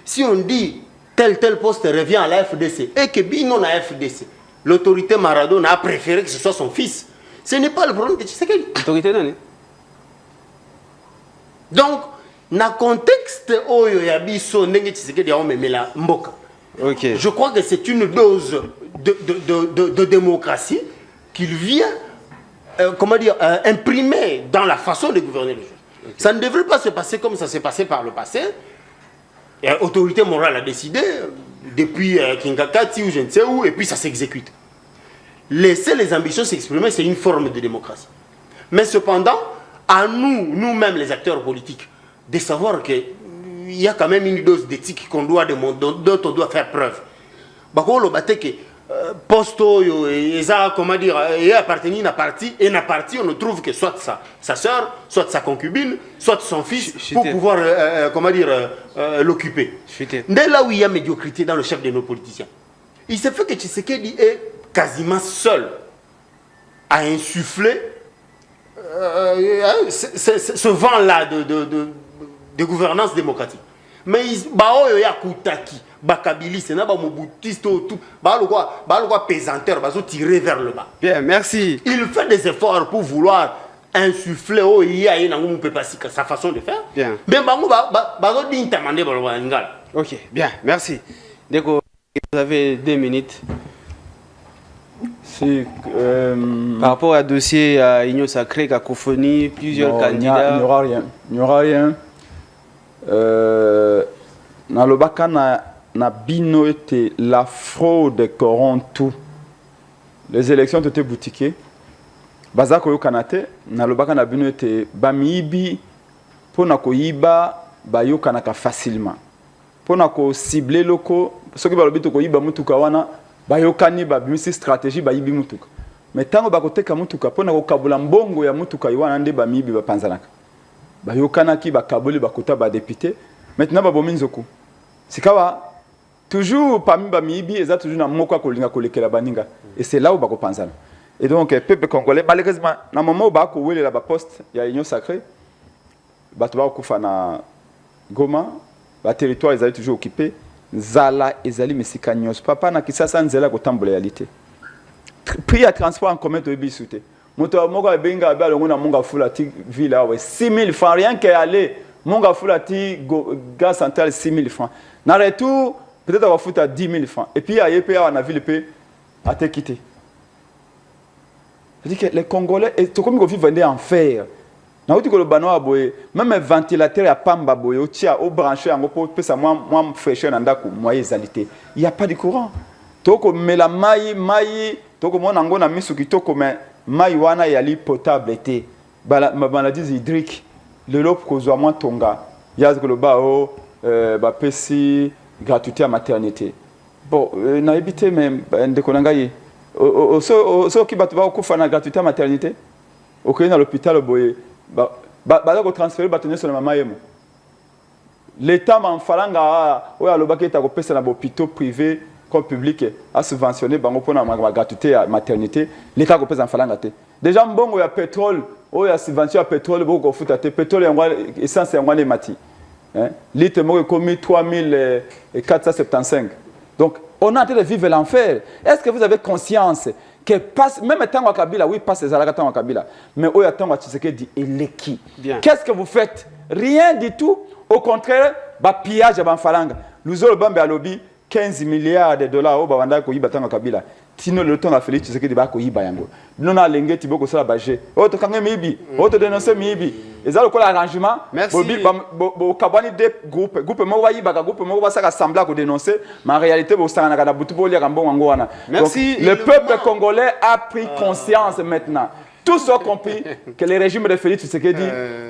si on dit tel poste revient à la FDC et que Bino na FDC, l'autorité Maradona a préféré que ce soit son fils, ce n'est pas le problème de Tshisekedi. L'autorité non. Donc, dans le contexte où il y a biso ndenge Tshisekedi a omemela mboka. Okay. Je crois que c'est une dose de démocratie qu'il vient imprimer dans la façon de gouverner les choses. Okay. Ça ne devrait pas se passer comme ça s'est passé par le passé. L'autorité morale a décidé depuis Kinkakati ou je ne sais où, et puis ça s'exécute. Laisser les ambitions s'exprimer, c'est une forme de démocratie. Mais cependant, à nous-mêmes les acteurs politiques, de savoir qu'il y a quand même une dose d'éthique qu'on doit dont on doit faire preuve. Posto comment dire et appartenir à parti et na parti on ne trouve que soit sa sœur, soit sa concubine, soit son fils pour pouvoir comment dire l'occuper. Dès là où il y a médiocrité dans le chef de nos politiciens, il se fait que Tshisekedi est quasiment seul à insuffler ce vent là de gouvernance démocratique. Mais il y a Koutaki Bakabili, c'est pas Mobutis, tout, pesanteur, tirer vers le bas. Bien, merci. Il fait des efforts pour vouloir insuffler sa façon de faire. Bien. Ok, bien, merci. Vous avez 2 minutes. Par rapport à dossier à Union Sacrée, cacophonie, plusieurs candidats. Il n'y aura rien. Il n'y aura rien. Dans le bac, na bino était la fraude corrompt tout. Les élections ont été boutiquées. Bazako yo kanate na le bac na bino était bamibi pour na koyiba bayo kanaka facilement. Pour na ko cibler loko ce qui va le but ko yiba mutuka wana bayo kani ba bimisi stratégie ba yibi mutuka. Mais tango ba koteka mutuka pour na ko kabula mbongo ya mutuka yiwana nde bamibi ba panzanaka. Bayo kanaki ba kabuli ba kota ba député. Maintenant ba bominzoko. Sikawa toujours parmi bamibi et ça toujours na moko kolinga kolekela baninga et c'est là où bako panzana. Et donc peuple congolais malheureusement na moment où bako wele la ba poste ya union sacrée bato ba kufa na Goma ba territoire ils allaient toujours occupés zala ezali mesika nyos papa na kisasa nzela ko tambola yalité prix à transport en commun to bisouté moto moko benga ba longo na monga fula ti villa ouais 6000 francs rien qu'à aller monga fula ti gaz central 6000 francs na retour peut-être on va foutre à 10 000 francs. Et puis, à YPA, on a vu le pays à te quitter. Je dis que les Congolais, c'est comme ils vivent en fer. nauti koloba no aboye même ventilateur ya pamba boye otia au brancher yango po pesa moi fraîcheur na ndako moyen ezalité il y a pas de courant toko mela mai toko mona ngo na misu kitoko mais mai wana yali potable été maladie hydrique le lop kozwa moi tonga ya koloba o ba pesi gratuité à maternité bon na ebité même ndeko nangaye so ki batu ba kufa na gratuité à maternité OK dans l'hôpital boye ba ko transférer batonner sur la maman yemo l'état m'enfalanga oya lobaki ta ko pesa na hôpitaux privés comme public a subventionné bango pona ma gratuité à maternité l'état ko pesa enfalanga te déjà mbongo ya pétrole oya subvention ya pétrole boko futa te pétrole yango essence yango ne mati hein litre mo komi 3475 donc on est en train de vivre l'enfer. Est-ce que vous avez conscience que passe même temps à Kabila oui passe les alaka temps à Kabila mais oya temps à Tshisekedi et leki. Qu'est-ce que vous faites? Rien du tout. Au contraire, ba pillage à Banfalanga. Nous avons bambe à lobby 15 milliards de dollars au Bawanda ko yiba temps à Kabila. Tino le temps à Félix Tshisekedi ba ko yiba yango. Non na lenge tiboko sala baje. O to kanga mibi, o to dénoncer mibi. Eza le arrangement. Bobi bo kabani de groupe mo wa yiba ka groupe mo ba saka assembler ko dénoncer, mais en réalité bo sanga na butu bo lia kambo wango wana. Merci. Le peuple congolais a pris conscience maintenant. Tous ont compris que le régime de Félix Tshisekedi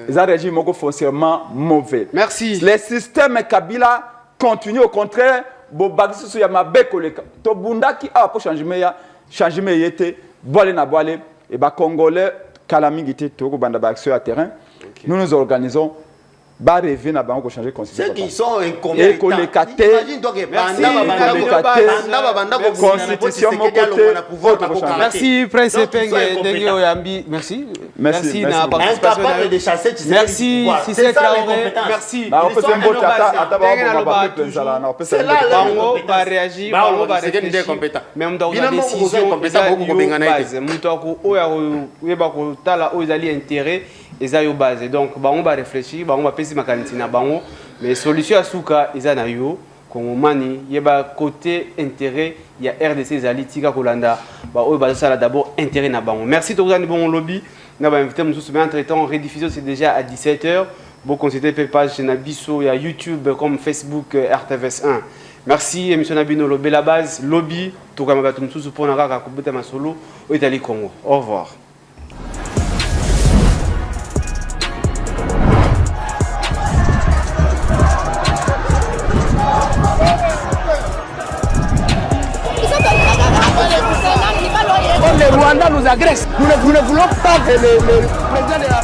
est un régime foncièrement mauvais. Merci. Le système Kabila continue au contraire. Bobagisi su ya mabeko leka to bundaki a po changement yete boile na boile et ba congolais kala mingi te to ko banda ba action à terrain nous nous organisons ba rêver na bango ko changer constitution ceux qui sont incompétents imagine toi que constitution merci prince Penge ndenge oyambi merci na participation de chasser merci si c'est Traoré merci c'est là bango ba réagir bango ba réfléchir même dans la décision base mutako oya yeba ko tala o ezali intérêt eza yo base donc bango ba réfléchir bango ba pesi makanisi na bango mais solution à suka eza na yo kongomani yeba côté intérêt ya RDC ezali tika kolanda ba oyo ba sala d'abord intérêt na bango merci to kozani bon lobby na ba invité mususu mais entre temps rediffusion c'est déjà à 17h bon consulter page na biso ya YouTube comme Facebook RTVS 1 merci émission na bino lobby la base lobby to kama ba mususu pona kaka kubeta masolo o Italie Congo au revoir. Le Rwanda nous agresse. Nous ne voulons pas que le président de la